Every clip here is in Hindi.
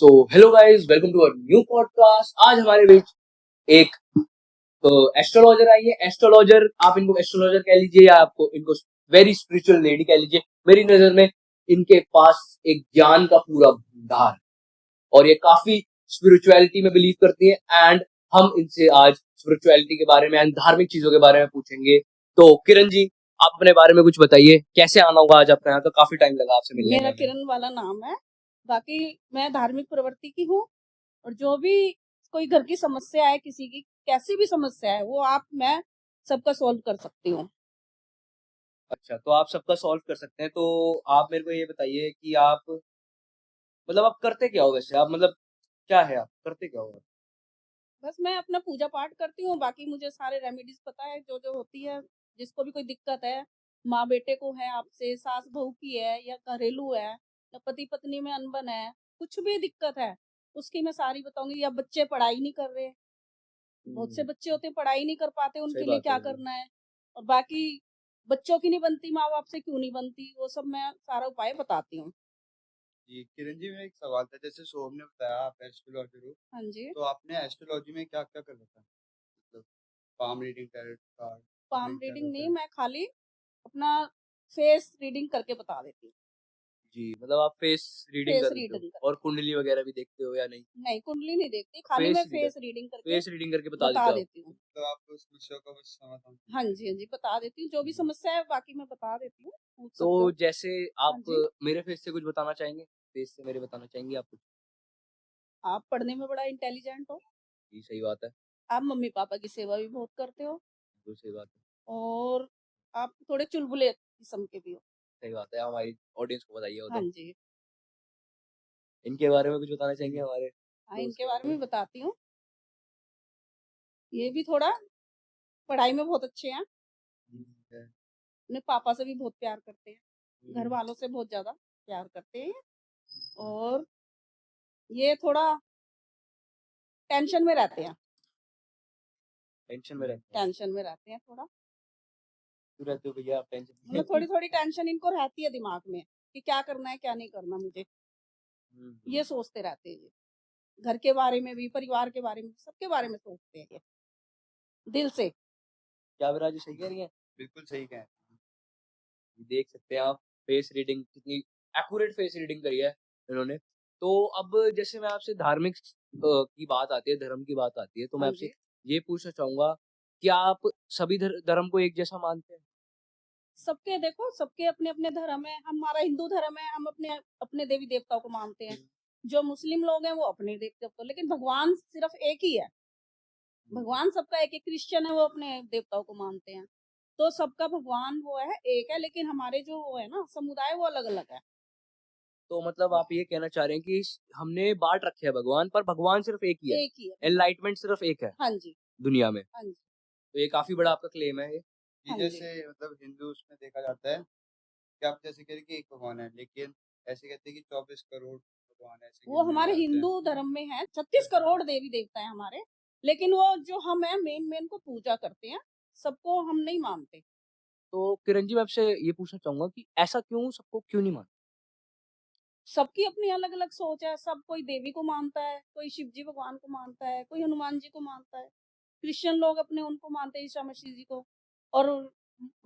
So hello guys, welcome to our new podcast. आज हमारे बीच एक एस्ट्रोलॉजर आई है। एस्ट्रोलॉजर, आप इनको एस्ट्रोलॉजर कह लीजिए या आपको इनको वेरी स्पिरिचुअल लेडी कह लीजिए। मेरी नजर में इनके पास एक ज्ञान का पूरा भंडार है और ये काफी स्पिरिचुअलिटी में बिलीव करती है। एंड हम इनसे आज स्पिरिचुअलिटी के बारे में एंड धार्मिक चीजों के बारे में पूछेंगे। तो किरण जी, आप अपने बारे में कुछ बताइए, कैसे आना होगा आज आपका यहाँ का? काफी टाइम लगा आपसे मिलने में। मेरा किरण वाला नाम है। बाकी मैं धार्मिक प्रवृत्ति की हूँ और जो भी कोई घर की समस्या है, किसी की कैसी भी समस्या है, वो मैं सबका सॉल्व कर सकती हूँ। अच्छा, तो आप सबका सॉल्व कर सकते हैं। तो आप मेरे को ये बताइए कि आप मतलब आप करते क्या हो वैसे? आप मतलब क्या है, आप करते क्या हो? बस मैं अपना पूजा पाठ करती हूँ, बाकी मुझे सारे रेमेडीज पता है जो जो होती है। जिसको भी कोई दिक्कत है, माँ बेटे को है, आपसे सास बहू की है, या घरेलू है, या पति पत्नी में अनबन है, कुछ भी दिक्कत है उसकी मैं सारी बताऊंगी। या बच्चे पढ़ाई नहीं कर रहे, बहुत से बच्चे होते हैं पढ़ाई नहीं कर पाते, सही उनके लिए बात क्या है। करना है। और बाकी बच्चों की नहीं बनती, माँ बाप से क्यों नहीं बनती, वो सब मैं सारा उपाय बताती हूँ। जी, किरण जी, मेरा एक सवाल था। जैसे सोहम ने बताया आप एस्ट्रोलॉजर हो, हाँ जी। तो आपने एस्ट्रोलॉजी में क्या-क्या कर रखा है? मतलब palm reading, tarot card, palm आपने क्या रीडिंग करता नहीं, है? मैं खाली अपना फेस रीडिंग करके बता देती हूँ। जी, मतलब आप फेस रीडिंग फेस कर देते हो रीडिंग और करके। कुंडली वगैरह भी देखते हो या नहीं? नहीं, कुंडली नहीं देखती, खाली मैं फेस रीडर, फेस रीडिंग करके फेस रीडिंग करके बता देते बता हो आप? देती हूँ। तो आप उस समस्या का बस समाधान हाँ जी, हाँ जी, बता देती हूँ। जो भी समस्या है बाकी मैं बता देती हूँ, पूछ सकते तो हो। जैसे हाँ आप जी। मेरे फेस से कुछ बताना चाहेंगे? फेस से मेरे बताना चाहेंगे आप कुछ? आप पढ़ने में बड़ा इंटेलिजेंट हो, जी, सही बात है। आप मम्मी पापा की सेवा भी बहुत करते हो, बिल्कुल सही बात है। और आप थोड़े चुलबुले किस्म के भी हो। सही बात है, हमारी ऑडियंस को बताइए वो हाँ तो। जी। इनके बारे में कुछ बताना चाहेंगे हमारे हाँ, दोस्त इनके के बारे बारे में में? भी बताती हूँ। ये भी थोड़ा पढ़ाई में बहुत अच्छे हैं, है। अपने पापा से भी बहुत प्यार करते हैं, घर हुँ, वालों से बहुत ज्यादा प्यार करते हैं। और ये थोड़ा टेंशन में रहते हैं, टेंशन में रहते हैं। टेंशन में रहते हैं थोड़ा। क्यों रहते हो भैया आप टेंशन मतलब में? थोड़ी थोड़ी टेंशन इनको रहती है दिमाग में कि क्या करना है क्या नहीं करना मुझे, हुँ, ये सोचते रहते हैं ये। घर के बारे में भी, परिवार के बारे में, सबके बारे में सोचते हैं ये दिल से। क्या विराज जी सही कह रही हैं? बिल्कुल सही कहा है। देख सकते हैं आप, फेस रीडिंग कितनी एक्यूरेट फेस रीडिंग करी है इन्होंने। तो अब जैसे मैं आपसे धार्मिक की बात आती है, धर्म की बात आती है, तो मैं हाँ आपसे जी। ये पूछना चाहूँगा, क्या आप सभी धर्म को एक जैसा मानते हैं? सबके देखो, सबके अपने अपने धर्म है। हमारा हिंदू धर्म है, हम अपने अपने देवी देवताओं को मानते हैं। जो मुस्लिम लोग हैं वो अपने देवी देवताओं, लेकिन भगवान सिर्फ एक ही है। भगवान सबका एक है। क्रिश्चियन है वो अपने देवताओं को मानते हैं। तो सबका भगवान वो है, एक है, लेकिन हमारे जो वो है ना समुदाय, वो अलग अलग है। तो मतलब आप ये कहना चाह रहे हैं कि हमने बाँट रखे हैं भगवान, पर भगवान सिर्फ एक ही है, एक ही है भगवान। एनलाइटमेंट सिर्फ एक है हाँ जी। दुनिया में। हाँ जी। तो ये काफ़ी बड़ा आपका क्लेम है ये। जी, हाँ जी। जैसे मतलब हिंदू उसमें देखा जाता है कि आप जैसे कह रहे हैं कि एक भगवान है, लेकिन ऐसे कहते हैं कि 24 करोड़ भगवान ऐसे वो गिने हमारे जाते हैं। हिंदू धर्म में है, 36 करोड़ देवी देवता है हमारे। लेकिन वो जो हम है, मेन मेन को पूजा करते हैं, सबको हम नहीं मानते। तो किरण जी, मैं आपसे ये पूछना चाहूँगा कि ऐसा क्यों, सबको क्यों नहीं मानते? सबकी अपनी अलग अलग सोच है। सब कोई देवी को मानता है, कोई शिव जी भगवान को मानता है, कोई हनुमान जी को मानता है। क्रिश्चियन लोग अपने उनको मानते हैं, ईसा मसीह जी को। और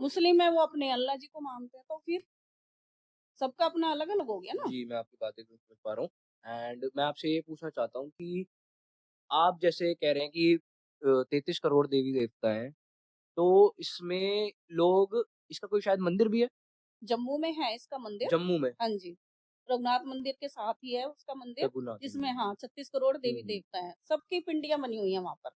मुस्लिम है वो अपने अल्लाह जी को मानते हैं। तो फिर सबका अपना अलग अलग हो गया ना। जी, मैं आपकी बातें को समझ पा रहा हूँ। एंड मैं आपसे ये पूछना चाहता हूँ कि आप जैसे कह रहे हैं कि 33 करोड़ देवी-देवता हैं, तो इसमें लोग, इसका कोई शायद मंदिर भी है जम्मू में है इसका मंदिर। जम्मू में, हाँ जी। रघुनाथ मंदिर के साथ ही है उसका मंदिर, रघुनाथ जिसमें मंदिर। हाँ 36 करोड़ हुँ, देवी हुँ। देवता है, सबकी पिंडियां बनी हुई है वहां पर।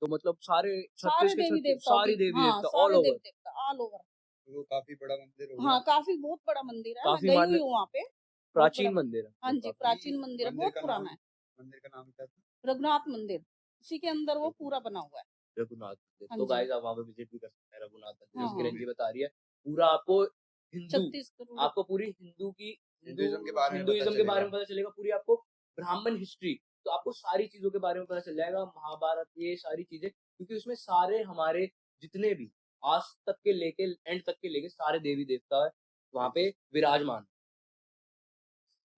तो मतलब सारे 36 सारे के देवी 36 देवताओं सारी की, हाँ देवी-देवता ऑल सारे ओवर, देवी देवता ऑल ओवर। तो वो काफ़ी बड़ा मंदिर होगा। हाँ, काफी बहुत बड़ा मंदिर है, मैं काफ़ी गई हुई मान्य हूँ वहाँ पे। बहुत बड़ा प्राचीन मंदिर। मंदिर है हाँ वो जी, काफ़ी। प्राचीन मंदिर है, बहुत पुराना है। मंदिर का नाम क्या था? रघुनाथ मंदिर, उसी के अंदर वो पूरा रघुनाथ बना हुआ है। रघुनाथ मंदिर। हाँ तो जी। गाइस आप वहाँ पे विज़िट भी कर सकते हैं रघुनाथ मंदिर, हाँ जैसे हाँ। किरण जी बता रही है। पूरा आपको हिंदू 36 करोड़। आपको पूरी हिंदू की हिंदू हिंदुइज़्म के बारे में पता हिंदुइज़्म के बारे चलेगा। में पता चलेगा, पूरी आपको ब्राह्मण हिस्ट्री, तो आपको सारी चीज़ों के बारे में पता चल जाएगा, महाभारत, ये सारी चीज़ें, क्योंकि उसमें सारे हमारे जितने भी आज तक के लेके एंड तक के लेके सारे देवी-देवता वहाँ पे विराजमान।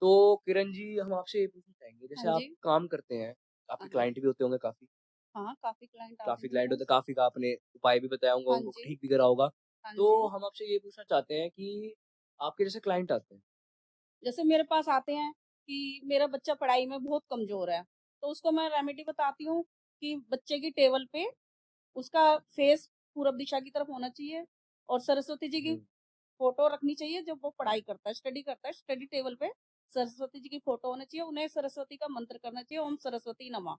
तो किरण जी हम आपसे ये पूछना चाहेंगे जैसे हाँ आप जी। काम करते हैं, आपके हाँ जी। क्लाइंट भी होते होंगे काफ़ी हाँ, काफ़ी क्लाइंट आते काफ़ी हैं मेरे क्लाइंट होते पास। हैं, काफ़ी का आपने उपाय भी बताया होगा, हाँ उनको जी, ठीक भी करा होगा। हाँ तो जी। हम आपसे ये पूछना चाहते हैं कि आपके जैसे क्लाइंट आते हैं जैसे मेरे पास आते हैं कि मेरा बच्चा पढ़ाई में बहुत कमज़ोर है, तो उसको मैं रेमेडी बताती हूँ कि बच्चे की टेबल पे उसका फेस पूरब दिशा की तरफ होना चाहिए और सरस्वती जी की हुँ। फ़ोटो रखनी चाहिए जब वो पढ़ाई करता है, स्टडी करता है, स्टडी टेबल पे सरस्वती जी की फ़ोटो होनी चाहिए, उन्हें सरस्वती का मंत्र करना चाहिए, ओम सरस्वती नमः,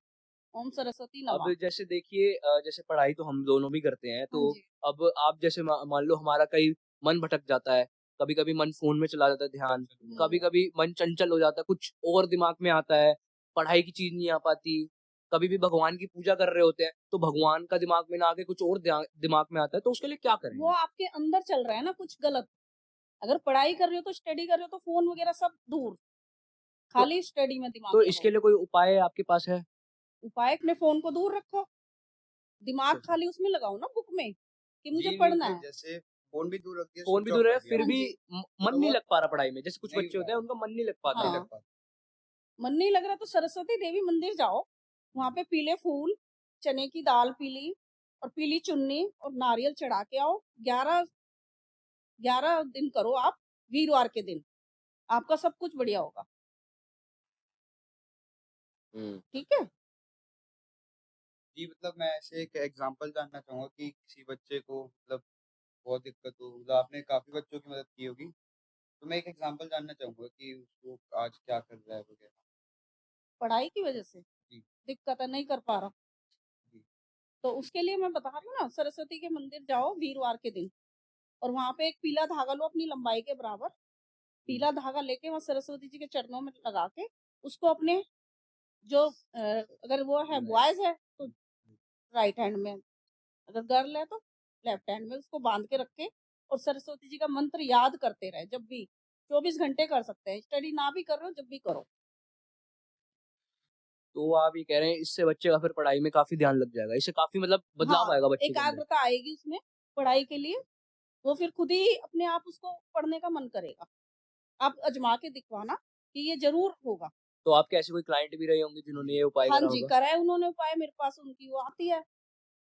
ओम सरस्वती अब नमः। जैसे देखिए जैसे पढ़ाई तो हम दोनों भी करते हैं, हाँ तो जी। अब आप जैसे मान लो हमारा कहीं मन भटक जाता है, कभी-कभी मन फ़ोन में चला जाता है ध्यान, हुँ। कभी-कभी मन चंचल हो जाता है, कुछ और दिमाग में आता है, पढ़ाई की चीज़ नहीं आ पाती, कभी भी भगवान की पूजा कर रहे होते हैं, तो भगवान का दिमाग में ना आके कुछ और दिमाग में आता है, तो उसके लिए क्या करें वो हम? आपके अंदर चल रहा है ना कुछ गलत। अगर पढ़ाई कर रहे हो तो स्टडी कर रहे हो तो फ़ोन वग़ैरह सब दूर, तो खाली स्टडी में दिमाग तो लगाओ। इसके लिए कोई उपाय आपके पास है? उपाय अपने फ़ोन को दूर रखो, अच्छा, दिमाग अच्छा। खाली उसमें लगाओ ना बुक में, कि मुझे जी, नहीं पढ़ना तो है। जैसे फ़ोन भी दूर रख दिया, फ़ोन भी स्विच दूर ऑफ है, कर दिया फिर हाँ भी जी, मन तो नहीं वो लग पा रहा पढ़ाई में, जैसे कुछ नहीं हो बच्चे पा होते हैं, रहा, उनका मन नहीं लग पाता नहीं है। लग हाँ, पाता। मन नहीं लग रहा तो सरस्वती देवी मंदिर जाओ, वहाँ पे पीले फूल, चने की दाल पीली और पीली चुन्नी और नारियल चढ़ा के आओ। 11 दिन करो आप, वीरवार के दिन, आपका सब कुछ बढ़िया होगा, हुँ। ठीक है? जी, मतलब मैं ऐसे एक एग्ज़ाम्पल जानना चाहूँगा कि किसी बच्चे को मतलब बहुत दिक्कत हो, मतलब आपने काफ़ी बच्चों की मदद की होगी, तो मैं एक एग्ज़ाम्पल जानना चाहूँगा कि उसको आज क्या कर रहा है वगैरह? पढ़ाई की वजह से जी, दिक्कत है, नहीं कर पा रहा, जी, तो उसके लिए मैं बता रही हूँ ना, सरस्वती के मंदिर जाओ वीरवार के दिन और वहाँ पे एक पीला धागा लो अपनी लंबाई के बराबर, हुँ, पीला धागा लेके वहाँ सरस्वती जी के चरणों में लगा के उसको अपने जो अगर वो है राइट, बॉयज़ है तो हुँ, हुँ, राइट हैंड में, अगर गर्ल है तो लेफ्ट हैंड में उसको बांध के रखे और सरस्वती जी का मंत्र याद करते रहे जब भी, 24 घंटे कर सकते हैं, स्टडी ना भी कर रहे हो जब भी करो। तो आप ये कह रहे हैं इससे बच्चे का फिर पढ़ाई में काफ़ी ध्यान लग जाएगा, इससे काफ़ी मतलब बदलाव हाँ, आएगा बच्चे के अंदर। एकाग्रता आएगी उसमें पढ़ाई के लिए, वो फिर खुद ही अपने आप उसको पढ़ने का मन करेगा। आप आज़मा के दिखवाना कि ये ज़रूर होगा। तो आपके ऐसे कोई क्लाइंट भी रहे होंगे जिन्होंने ये उपाय हाँ करा जी, होगा? करा है उन्होंने उपाय मेरे पास, उनकी वो आती है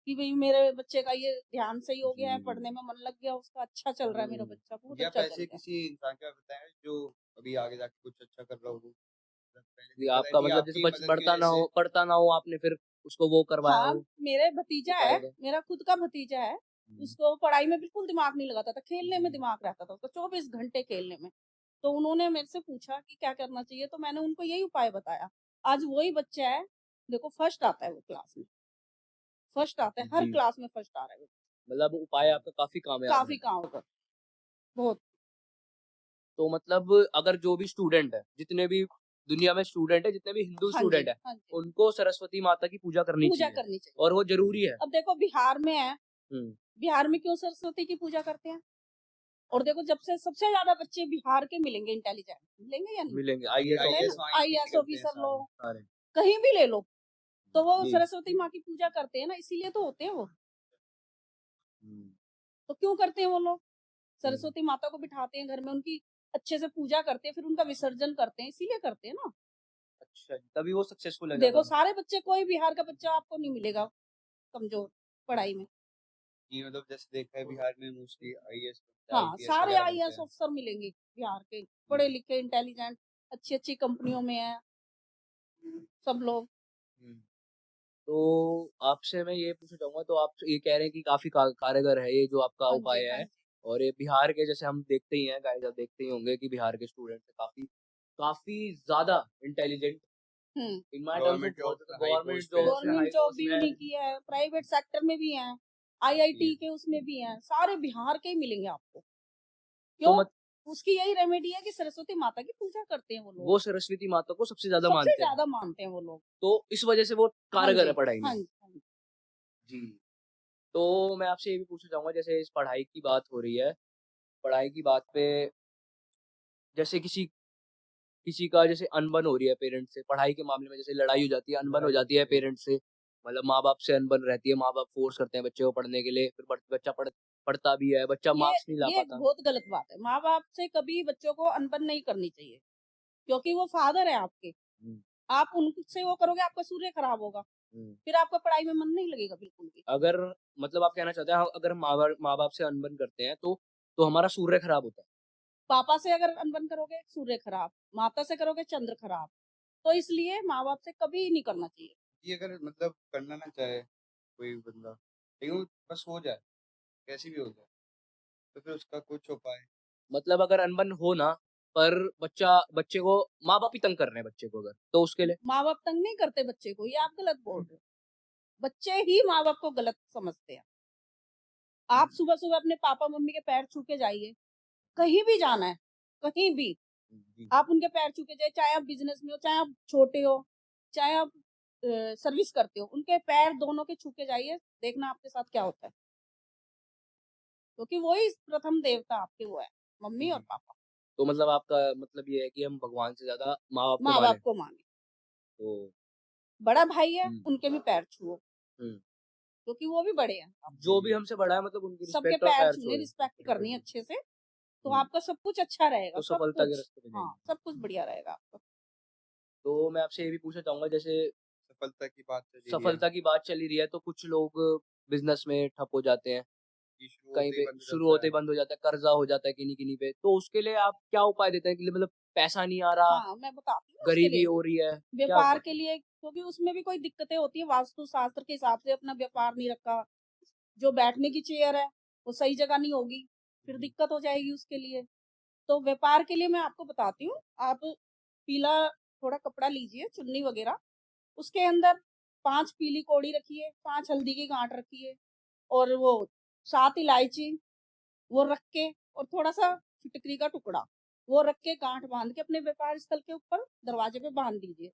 कि भई मेरे बच्चे का ये ध्यान सही हो गया है, पढ़ने जी। में मन लग गया उसका, अच्छा चल रहा है मेरा हुँ। बच्चा, बहुत जी, आप अच्छा चल ऐसे रहा है। किसी इंसान के बारे में बताएँ जो अभी आगे जाके कुछ अच्छा कर रहा हो? मतलब पहले जी, दिक्कत आई आपका थी, मतलब जैसे आपकी मदद की वज़ह से पढ़ता ना हो आपने फिर उसको वो करवाया हाँ, हो, मेरे भतीजा उपाय है, का? मेरा खुद का भतीजा है, हुँ। उसको पढ़ाई में बिल्कुल दिमाग नहीं लगाता था, खेलने में जी, दिमाग रहता था उसका, 24 घंटे खेलने में। तो उन्होंने मेरे से पूछा कि क्या करना चाहिए, तो मैंने उनको यही उपाय बताया। आज वही बच्चा है, देखो फर्स्ट आता है वो क्लास में, फर्स्ट आता है, हर जी, क्लास में फर्स्ट आ रहा है वो, मतलब उपाय आपका काफ़ी कामयाब काफ़ी है। काम कर बहुत। तो मतलब अगर जो भी स्टूडेंट है, जितने भी दुनिया में स्टूडेंट है, जितने भी हिंदू हाँ स्टूडेंट जी, है, हाँ जी, उनको सरस्वती माता की पूजा करनी पूजा चाहिए करनी चाहिए। और वो ज़रूरी है। अब देखो बिहार में है, हुँ। बिहार में क्यों सरस्वती की पूजा करते हैं? और देखो जब से सबसे ज़्यादा बच्चे बिहार के मिलेंगे इंटेलिजेंट, मिलेंगे या नहीं? मिलेंगे जी, आईएएस मिलते हैं ना, आईएएस ऑफिसर वहीं के आईएएस निकलते हैं ऑफिसर लो, सारे। सारे। कहीं भी ले लो, तो वो जी। सरस्वती माँ की पूजा करते हैं ना, इसीलिए तो होते हैं वो। हुँ, तो क्यों करते हैं वो लोग? हुँ। सरस्वती माता को बिठाते हैं घर में, उनकी अच्छे से पूजा करते हैं, फिर उनका विसर्जन करते हैं, इसीलिए करते हैं ना। अच्छा जी, तभी वो सक्सेसफुल है देखो ज़्यादा। सारे बच्चे, कोई बिहार का बच्चा आपको नहीं मिलेगा कमज़ोर पढ़ाई में। जी, मतलब जैसे देखा है बिहार में मोस्टली आईएएस, हाँ, आईपीएस सारे वगैरह बनते आईएएस हैं। ऑफिसर मिलेंगे बिहार के, जी, पढ़े-लिखे, इंटेलिजेंट, अच्छी-अच्छी कंपनियों में हैं सब लोग। हुँ, तो आपसे मैं ये पूछना चाहूँगा तो आप ये कह रहे हैं कि काफ़ी कारगर है ये जो आपका हाँ जी, उपाय हाँ है जी। और ये बिहार के जैसे हम देखते ही हैं गाइस आप देखते ही होंगे कि बिहार के स्टूडेंट्स काफ़ी काफ़ी ज़्यादा intelligent hmm. In my terms government of बहुत जॉब ज़्यादा हाई गवर्नमेंट पोस्ट पे जॉब रहते में हैं। गवर्नमेंट हाई जॉब पोस्ट भी में है। उन्हीं की है, प्राइवेट सेक्टर में भी हैं, जी, आईआईटी के उसमें भी हैं, सारे बिहार के ही मिलेंगे आपको। तो क्यों? मत उसकी यही रेमेडी है कि सरस्वती माता की पूजा करते हैं वो लोग, वो सरस्वती माता को सबसे ज़्यादा सबसे मानते हैं। ज़्यादा मानते हैं वो लोग। तो इस वज़ह से वो हाँ कारगर है जी, पढ़ाई में। हाँ जी, हाँ जी। जी। तो मैं आपसे ये भी पूछना चाहूँगा जैसे इस पढ़ाई की बात हो रही है, पढ़ाई की बात पे जैसे किसी किसी का जैसे अनबन हो रही है पेरेंट्स से, पढ़ाई के मामले में जैसे लड़ाई हो जाती है, अनबन हो लड़ाई जाती है होती है। पेरेंट्स से, मतलब माँ-बाप से अनबन रहती है, माँ-बाप फ़ोर्स करते हैं बच्चे को पढ़ने के लिए, फिर बच्चा पढ़ता भी है, बच्चा ये मार्क्स नहीं ला ये एक पाता। बहुत गलत बात है। माँ-बाप से कभी बच्चों को अनबन नहीं करनी चाहिए। क्योंकि वो फादर है आपके। हम्म, आप उनसे वो करोगे, आपका सूर्य खराब होगा, हम्म। फिर आपका पढ़ाई में मन नहीं लगेगा बिल्कुल भी। अगर मतलब आप कहना चाहते हैं अगर माँ बाप से अनबन करते हैं तो हमारा सूर्य खराब होता है। पापा से अगर अनबन करोगे, सूर्य खराब। माता से करोगे, चंद्र खराब। तो इसलिए माँ बाप से कभी नहीं करना चाहिए। ये अगर मतलब करना ना चाहे कोई बंदा, लेकिन वो बस हो जाए, कैसी भी हो जाए, तो फिर उसका कुछ उपाय? मतलब अगर अनबन हो ना, पर बच्चे को माँ बाप ही तंग कर रहे हैं बच्चे को, अगर तो उसके लिए माँ बाप तंग नहीं करते बच्चे को, ये आप गलत बोल रहे हो। बच्चे ही माँ बाप को गलत समझते हैं। आप सुबह सुबह अपने पापा मम्मी के पैर छू के जाइए, कहीं भी जाना है, कहीं भी जी। आप उनके पैर छू के जाए, चाहे आप बिजनेस में हो, चाहे आप छोटे हो, चाहे आप सर्विस करते हो, उनके पैर दोनों के छू के जाइए, देखना आपके साथ क्या होता है। क्योंकि वही प्रथम देवता आपके वो है, मम्मी और जी। पापा। तो मतलब आपका मतलब ये है कि हम भगवान से ज्यादा माँ बाप को माँ माने। बाप को माने। तो बड़ा भाई है, हम्म, उनके भी पैर छुओ, हम्म। क्योंकि वो भी बड़े हैं जो आपसे। भी हमसे बड़ा है मतलब उनकी सबके रिस्पेक्ट और पैर पैर छूने, छुए। रिस्पेक्ट करनी है अच्छे से, तो हम्म, आपका सब कुछ अच्छा रहेगा, तो सब सफलता के कुछ। रास्ते पे हाँ, जाएंगे। सब कुछ बढ़िया रहेगा आपका। तो मैं आपसे ये भी पूछना चाहूंगा, जैसे सफलता की बात चली रही है सफलता की बात चली रही है तो कुछ लोग बिजनेस में ठप हो जाते हैं, कि शुरू कहीं होते ही पे बंद हो शुरू जाता होते है। ही बंद हो जाता है, कर्जा हो जाता है किन्हीं किन्हीं पे, तो उसके लिए आप क्या उपाय देते हैं कि मतलब पैसा नहीं आ रहा, हाँ, मैं बताती हूँ उसके गरीबी लिए। हो रही है, क्या व्यापार करते के हैं? लिए, क्योंकि उसमें भी कोई दिक्कतें होती है, वास्तु शास्त्र के हिसाब से अपना व्यापार नहीं रखा, जो बैठने की चेयर है वो सही जगह नहीं होगी, फिर दिक्कत हो जाएगी उसके लिए। तो व्यापार के लिए मैं आपको बताती हूँ, आप पीला थोड़ा कपड़ा लीजिए, चुन्नी वगैरह, उसके अंदर 5 पीली कौड़ी रखिए, 5 हल्दी की गांठ रखिए, और वो 7 इलायची वो रख के, और थोड़ा सा फिटकरी का टुकड़ा वो रख के, गांठ बांध के अपने व्यापार स्थल के ऊपर दरवाजे पे बांध दीजिए।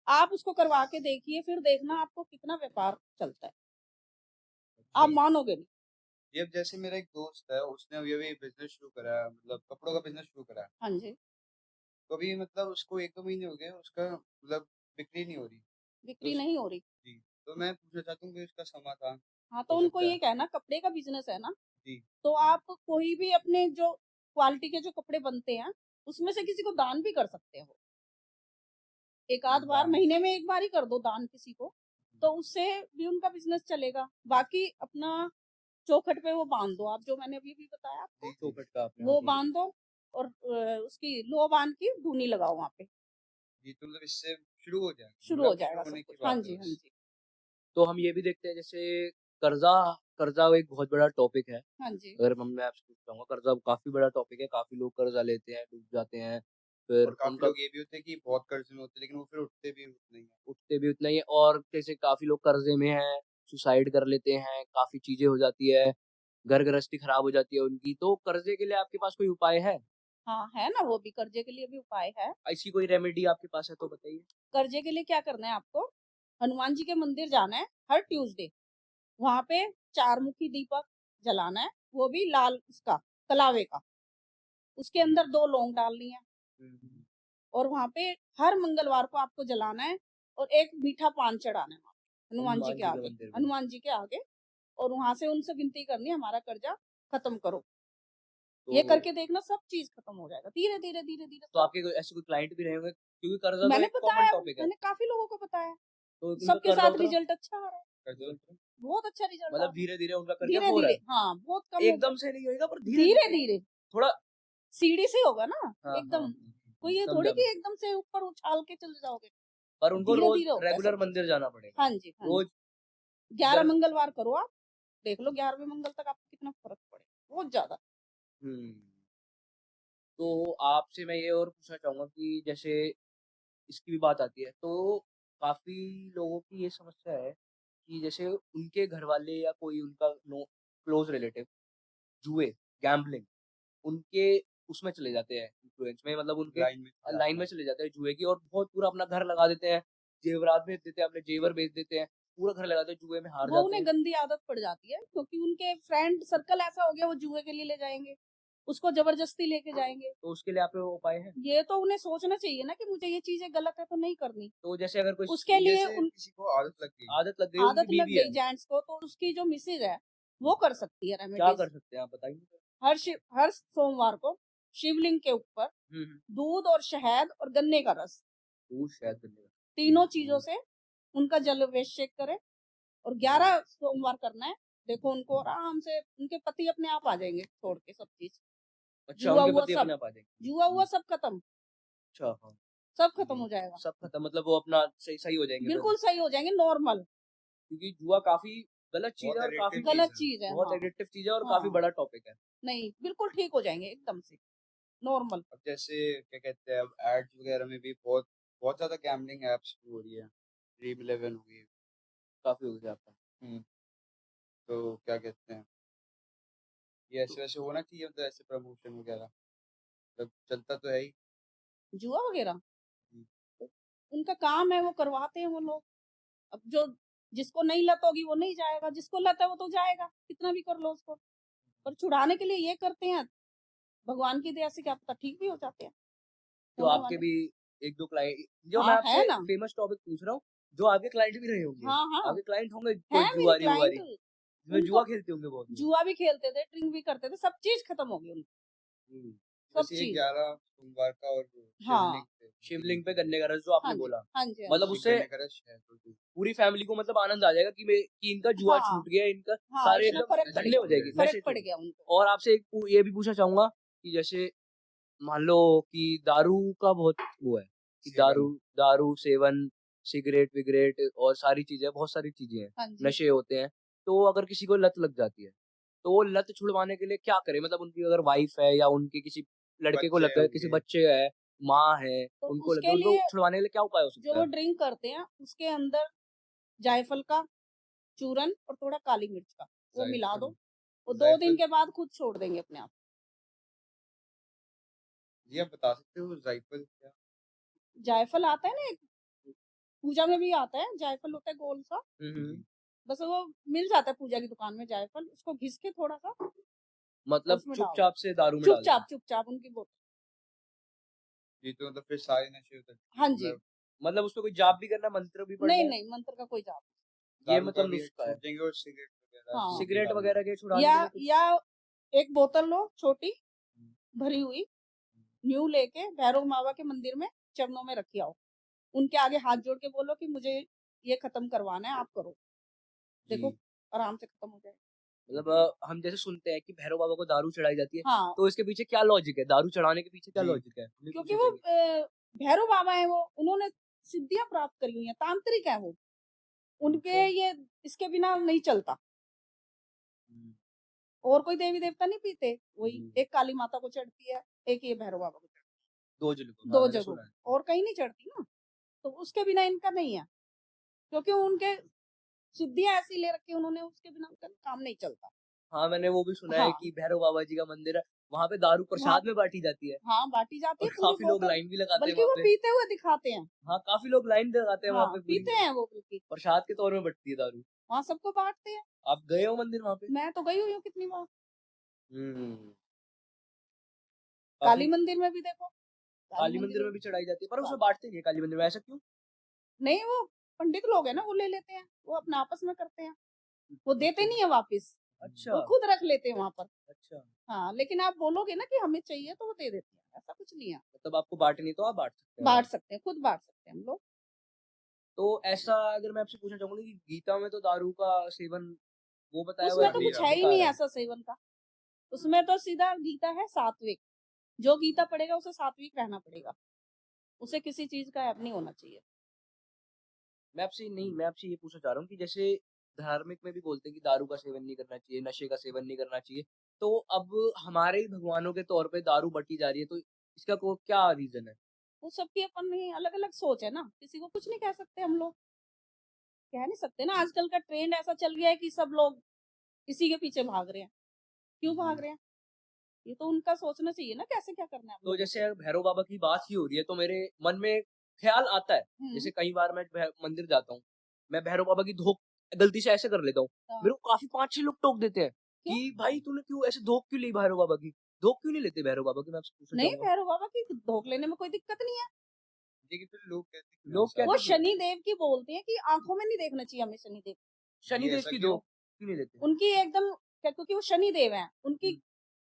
आप उसको करवा के देखिए, फिर देखना आपको कितना व्यापार चलता है, अच्छा। आप मानोगे नहीं। ये अब जैसे मेरा एक दोस्त है, उसने अभी अभी बिजनेस शुरू करा है, मतलब कपड़ों का बिजनेस शुरू करा है। हाँ जी, तो अभी मतलब उसको 1-2 महीने हो गए, उसका मतलब बिक्री नहीं हो रही। तो बिक्री नहीं हो रही। जी, तो मैं पूछना चाहता हूँ कि उसका समाधान हाँ, तो हो उनको सकता है? ये कहना, कपड़े का बिजनेस है ना, जी। तो आप कोई भी अपने जो क्वालिटी के जो कपड़े बनते हैं, उसमें से किसी को दान भी कर सकते हो। एक आध बार, दान। महीने में एक बार ही कर दो दान किसी को, तो उससे भी उनका बिजनेस चलेगा। बाकी अपना चौखट पे वो बांध दो, आप जो मैंने अभी भी बताया जी, आपको, जी। चौखट का आपने हाँ वो ठीक है। बांध दो, और उसकी लो बांध की धूनी लगाओ वहां पे, जी, तो मतलब इससे शुरू हो जाएगा, शुरू हो मतलब जाएगा शुरू सब होने की कुछ। हाँ बात है जी, हाँ बस। जी, तो हम ये भी देखते हैं, जैसे कर्जा कर्जा एक बहुत बड़ा टॉपिक है। हाँ जी। अगर मैं आपसे पूछता हूँ, कर्जा काफी बड़ा टॉपिक है, काफी लोग कर्जा लेते हैं, डूब जाते हैं, और फिर काफ़ी उनका लोग ये भी होते हैं कि बहुत कर्ज़े में होते हैं, लेकिन वो फिर उठते भी उतने ही हैं। उठते भी उतना ही है, और जैसे काफी लोग कर्जे में हैं, सुसाइड कर लेते हैं, काफी चीजें हो जाती है, घर गृहस्थी खराब हो जाती है उनकी, तो कर्जे के लिए आपके पास कोई उपाय है? हाँ, है ना, वो भी कर्जे के लिए भी उपाय है। ऐसी कोई रेमेडी आपके पास है तो बताइए। कर्जे के लिए क्या करना है आपको, हनुमान जी के मंदिर जाना है हर ट्यूसडे, वहां पे 4 मुखी दीपक जलाना है, वो भी लाल उसका, कलावे का, उसके अंदर 2 लौंग डालनी है, हम्म, और वहां पे हर मंगलवार को आपको जलाना है, और एक मीठा पान चढ़ाना है वहाँ पे, हनुमान जी के मंदिर में। हनुमान जी के आगे, और वहां से उनसे विनती करनी है, हमारा कर्जा खत्म करो। तो ये करके देखना, सब चीज खत्म हो जाएगा, धीरे धीरे धीरे धीरे तो सब। आपके ऐसे कोई क्लाइंट भी रहे होंगे, क्योंकि कर्जा तो मैंने एक कॉमन बताया, टॉपिक है, मैंने काफी लोगों को बताया, तो उनका सबके कर्जा साथ उतरा? रिजल्ट अच्छा आ रहा है, कर्ज़े उतरे? बहुत अच्छा रिजल्ट आ मतलब रहा धीरे धीरे उनका है, कर गया धीरे हो रहा धीरे, है, हाँ, बहुत कम हो गया, एकदम से नहीं होएगा पर धीरे धीरे धीरे धीरे, थोड़ा। सीढ़ी से होगा ना हाँ हाँ, एकदम। कोई ये थोड़ी समझा मैं। कि एकदम से ऊपर उछाल के चले जाओगे, पर उनको धीरे रोज धीरे होता है रेगुलर सब चीज। मंदिर जाना पड़ेगा, हाँ जी, हाँ जी। रोज 11 दर मंगलवार करो आप, देख लो 11वें मंगल तक आपको कितना फर्क पड़े, बहुत ज्यादा। हम्म। तो आपसे मैं ये और पूछना चाहूंगा कि जैसे इसकी भी बात आती है, तो काफी लोगों की ये समस्या है कि जैसे उनके घर वाले या कोई उनका नो क्लोज रिलेटिव जुए, गैम्बलिंग, उनके उसमें चले जाते हैं, इन्फ्लुएंस में, मतलब उनके लाइन में लाइन जाते में हैं। चले जाते हैं जुए की, और बहुत पूरा अपना घर लगा देते हैं, जेवरात बेच देते हैं, अपने जेवर बेच देते हैं, पूरा घर लगाते हैं, जुए में हार वो जाते उन्हें हैं। गंदी आदत पड़ जाती है, क्योंकि उनके फ्रेंड सर्कल ऐसा हो गया, वो जुए के लिए ले जाएंगे, उसको जबरदस्ती लेके जाएंगे। तो उसके लिए आपके उपाय है? ये तो उन्हें सोचना चाहिए ना कि मुझे ये चीजें गलत है तो नहीं करनी। तो जैसे अगर कोई उसके लिए जैसे उन किसी को आदत लग गई, आदत लग गई, उनकी आदत लग बीवी है, गई जेंट्स को, तो उसकी जो मिसेज है वो कर सकती है क्या रेमेडीज। कर सकते हैं आप बताइए? हर सोमवार को शिवलिंग के ऊपर दूध और शहद और गन्ने का रस, दूध शहद गन्ने का। तीनों चीजों से उनका जल अभिषेक करे और 11 सोमवार करना है। देखो उनको आराम से उनके पति अपने आप आ जाएंगे छोड़ के सब चीज, अच्छा, जुआ उनके हुआ पति सब, अपने आप आ जाएंगे। जुआ हुआ सब खत्म, अच्छा, हाँ, सब खत्म हो जाएगा, सब खत्म, मतलब वो अपना सही सही हो जाएंगे फिर। बिल्कुल सही हो जाएंगे नॉर्मल। क्योंकि जुआ काफी गलत चीज बहुत है और काफी addictive गलत चीज़ है। चीज है, बहुत हाँ एडिक्टिव चीज है और हाँ। काफी बड़ा टॉपिक है। नहीं बिल्कुल ठीक हो जाएंगे एकदम से नॉर्मल। अब जैसे क्या कहते हैं, अब एड्स वगैरह में भी बहुत बहुत ज्यादा गैम्बलिंग एप्स हो रही है, ड्रीम 11 हो गई। काफी हो गया आपका। तो क्या कहते हैं, ये ऐसे वैसे होना चाहिए, मतलब ऐसे प्रमोशन वगैरह मतलब चलता तो है ही। जुआ वगैरह हम्म। उनका काम है, वो करवाते हैं वो लोग। अब जो जिसको नहीं लत होगी वो नहीं जाएगा, जिसको लत है वो तो जाएगा, कितना भी कर लो उसको। पर छुड़ाने के लिए ये करते हैं, भगवान की दया से क्या पता ठीक भी हो जाते हैं तो होने आपके वाले। भी एक दो क्लाइंट, जो मैं हाँ आपसे है ना, फेमस टॉपिक पूछ रहा हूँ, जो आपके क्लाइंट भी रहे होंगे, हाँ हाँ आपके क्लाइंट होंगे है कोई मेरे जुआरी क्लाइंट, उवारी, जिसमें उनको जुआ खेलते होंगे बहुत लोग। जुआ भी खेलते थे, ड्रिंक भी करते थे, सब चीज खत्म हो गई उनकी, हम्म, सब वैसे ये चीज। 11 सोमवार का और हाँ शिवलिंग पे शिवलिंग पे गन्ने का रस जो हाँ आपने जी बोला, हाँ जी हाँ मतलब जी। उससे गन्ने का रस है तो दूध। पूरी फैमिली को मतलब आनंद आ जाएगा कि इनका जुआ हाँ छूट गया, इनका हाँ सारे इतना एकदम फर्क पड़ धन्य हो जाएगी, गया, नशे फर्क पड़ से। गया उनको। और आपसे एक ये भी पूछना चाहूंगा कि जैसे मान लो कि दारू का बहुत वो है कि सेवन। दारू सेवन, सिगरेट विगरेट और सारी चीजें, बहुत सारी चीजें हैं, हाँ जी नशे होते हैं। तो अगर किसी को लत लग जाती है तो वो लत छुड़वाने के लिए क्या करे, मतलब उनकी अगर वाइफ है या उनके किसी लड़के को बच्चे लग गए, किसी होंगे। बच्चे है, माँ है, तो उनको लग गए, उसके उनको लिए छुड़वाने के लिए क्या उपाय हो जो सकता वो है? ड्रिंक करते हैं उसके अंदर जायफल का चूरन और थोड़ा काली मिर्च का वो मिला दो, वो 2 दिन जायफल के बाद खुद छोड़ देंगे अपने आप। जी आप बता सकते हो जायफल क्या? जायफल आता है ना एक, पूजा में भी आता है, जायफल होता है गोल सा, बस वो मिल जाता है पूजा की दुकान में जायफल, उसको घिस के थोड़ा सा मतलब उसमें डाल दो, चुपचाप से दारू में डाल दो। चुपचाप उनकी बोतल। जी तो मतलब फिर सारे नशे उतर हाँ जी, मतलब मतलब उसमें कोई जाप भी करना, मंत्र भी पढ़ना नहीं है? नहीं मंत्र का कोई जाप ये दारू का मतलब भी नुस्खा है। छूट जाएंगे और सिगरेट वगैरह हाँ। वो भी सिगरेट डाल वगैरह के छुड़ाने या के लिए कुछ? या एक बोतल लो छोटी हम्म, भरी हुई, न्यू लेके भैरव बाबा के मंदिर में चरणों में रखी आओ, उनके आगे हाथ जोड़ के बोलो कि मुझे ये खत्म करवाना है, आप करो, देखो जी आराम से खत्म हो जाएगा। मतलब हम जैसे सुनते हैं कि भैरव बाबा को दारू चढ़ाई जाती है, हाँ तो इसके पीछे क्या लॉजिक है, दारू चढ़ाने के पीछे क्या जी लॉजिक है, हमें क्योंकि पूछना वो चाहिए। भैरव बाबा है, वो उन्होंने सिद्धियां प्राप्त करी हुई हैं, तांत्रिक है वो, उनके अच्छा। ये इसके बिना नहीं चलता। हम्म, और कोई देवी देवता नहीं पीते, वही हम्म, एक काली माता को चढ़ती है, एक ये भैरव बाबा को चढ़ती दो जगह, है, हाँ 2 मैंने जगहों सुना है। पे, और कहीं नहीं चढ़ती ना, तो उसके बिना इनका नहीं है, क्योंकि उनके सिद्धियां ऐसी ले रखी है उन्होंने, उसके बिना उनका काम नहीं चलता। हाँ मैंने वो भी सुना है हाँ कि भैरव बाबा जी का मंदिर है, वहाँ पे दारू वहाँ प्रसाद में बांटी जाती है हाँ बांटी जाती और है पूरी काफी लोग बोतल, लाइन भी लगाते हैं बल्कि वहाँ वो पे। पीते हुए दिखाते हैं। हाँ काफी लोग लाइन लगाते हैं वहाँ हाँ पे पूरी, पीते हैं वो, बल्कि प्रसाद के तौर में बंटती है दारू। वहाँ सबको बांटते हैं। आप गए हो मंदिर वहाँ पे? मैं तो गई हुई हूँ कितनी बार, हम्म, काली काफी। मंदिर में भी देखो, काली मंदिर में भी चढ़ाई जाती है, पर उसमें बांटते नहीं है काली मंदिर में, ऐसा क्यों? नहीं वो पंडित लोग है ना, वो ले लेते हैं, वो अपना आपस में करते हैं, वो देते नहीं है वापिस, अच्छा वो खुद रख लेते हैं वहां पर। अच्छा, हाँ लेकिन आप बोलोगे ना कि हमें चाहिए तो वो दे देते हैं, ऐसा कुछ नहीं है, मतलब आपको बांटनी तो आप बांट सकते हैं बांट वहाँ। सकते हैं, खुद बांट सकते हैं हम लोग। तो ऐसा अगर मैं आपसे पूछना चाहूंगा कि गीता में तो दारू का सेवन वो बताया हुआ उसमें है तो कि कुछ है ही बेकार नहीं है। ऐसा सेवन का, उसमें तो सीधा गीता है सात्विक, जो गीता पढ़ेगा उसे सात्विक रहना पड़ेगा, उसे किसी चीज का ऐप नहीं होना चाहिए। मैं आपसे ये पूछना चाह रहा हूँ कि जैसे धार्मिक में भी बोलते हैं कि दारू का सेवन नहीं करना चाहिए, नशे का सेवन नहीं करना चाहिए, तो अब हमारे ही भगवानों के तौर पे दारू बटी जा रही है, तो इसका क्या रीजन है? वो सबकी अपनी अलग अलग सोच है ना, किसी को कुछ नहीं कह सकते हम लोग, कह नहीं सकते ना, आजकल का ट्रेंड ऐसा चल गया है कि सब लोग इसी के पीछे भाग रहे हैं, क्यों भाग रहे हैं, ये तो उनका सोचना चाहिए ना कैसे क्या करना है हम तो लोगों जैसे को। अगर भैरव बाबा की बात ही हो रही है तो मेरे मन में ख्याल आता है, जैसे कई बार मैं मंदिर जाता हूँ, मैं भैरव बाबा की धोख गलती से ऐसे कर लेता हूँ, हाँ, मेरे को काफी 5-6 लोग टोक देते हैं क्यों? कि भाई तूने क्यों ऐसे धोख क्यों ली भैरव बाबा की, धोख क्यों नहीं लेते भैरव बाबा की, मैं आपसे पूछना नहीं चाहूंगा। भैरव बाबा की धोख लेने में कोई दिक्कत नहीं है, लेकिन फिर लोग कहते हैं क्यों लोग ऐसा? वो कहते हैं शनि देव की बोलते हैं कि आंखों में नहीं देखना चाहिए हमें शनि देव, शनि जी देव ऐसा की क्यों? धोख क्यों नहीं लेते? उनकी एकदम क्योंकि वो शनि देव हैं, उनकी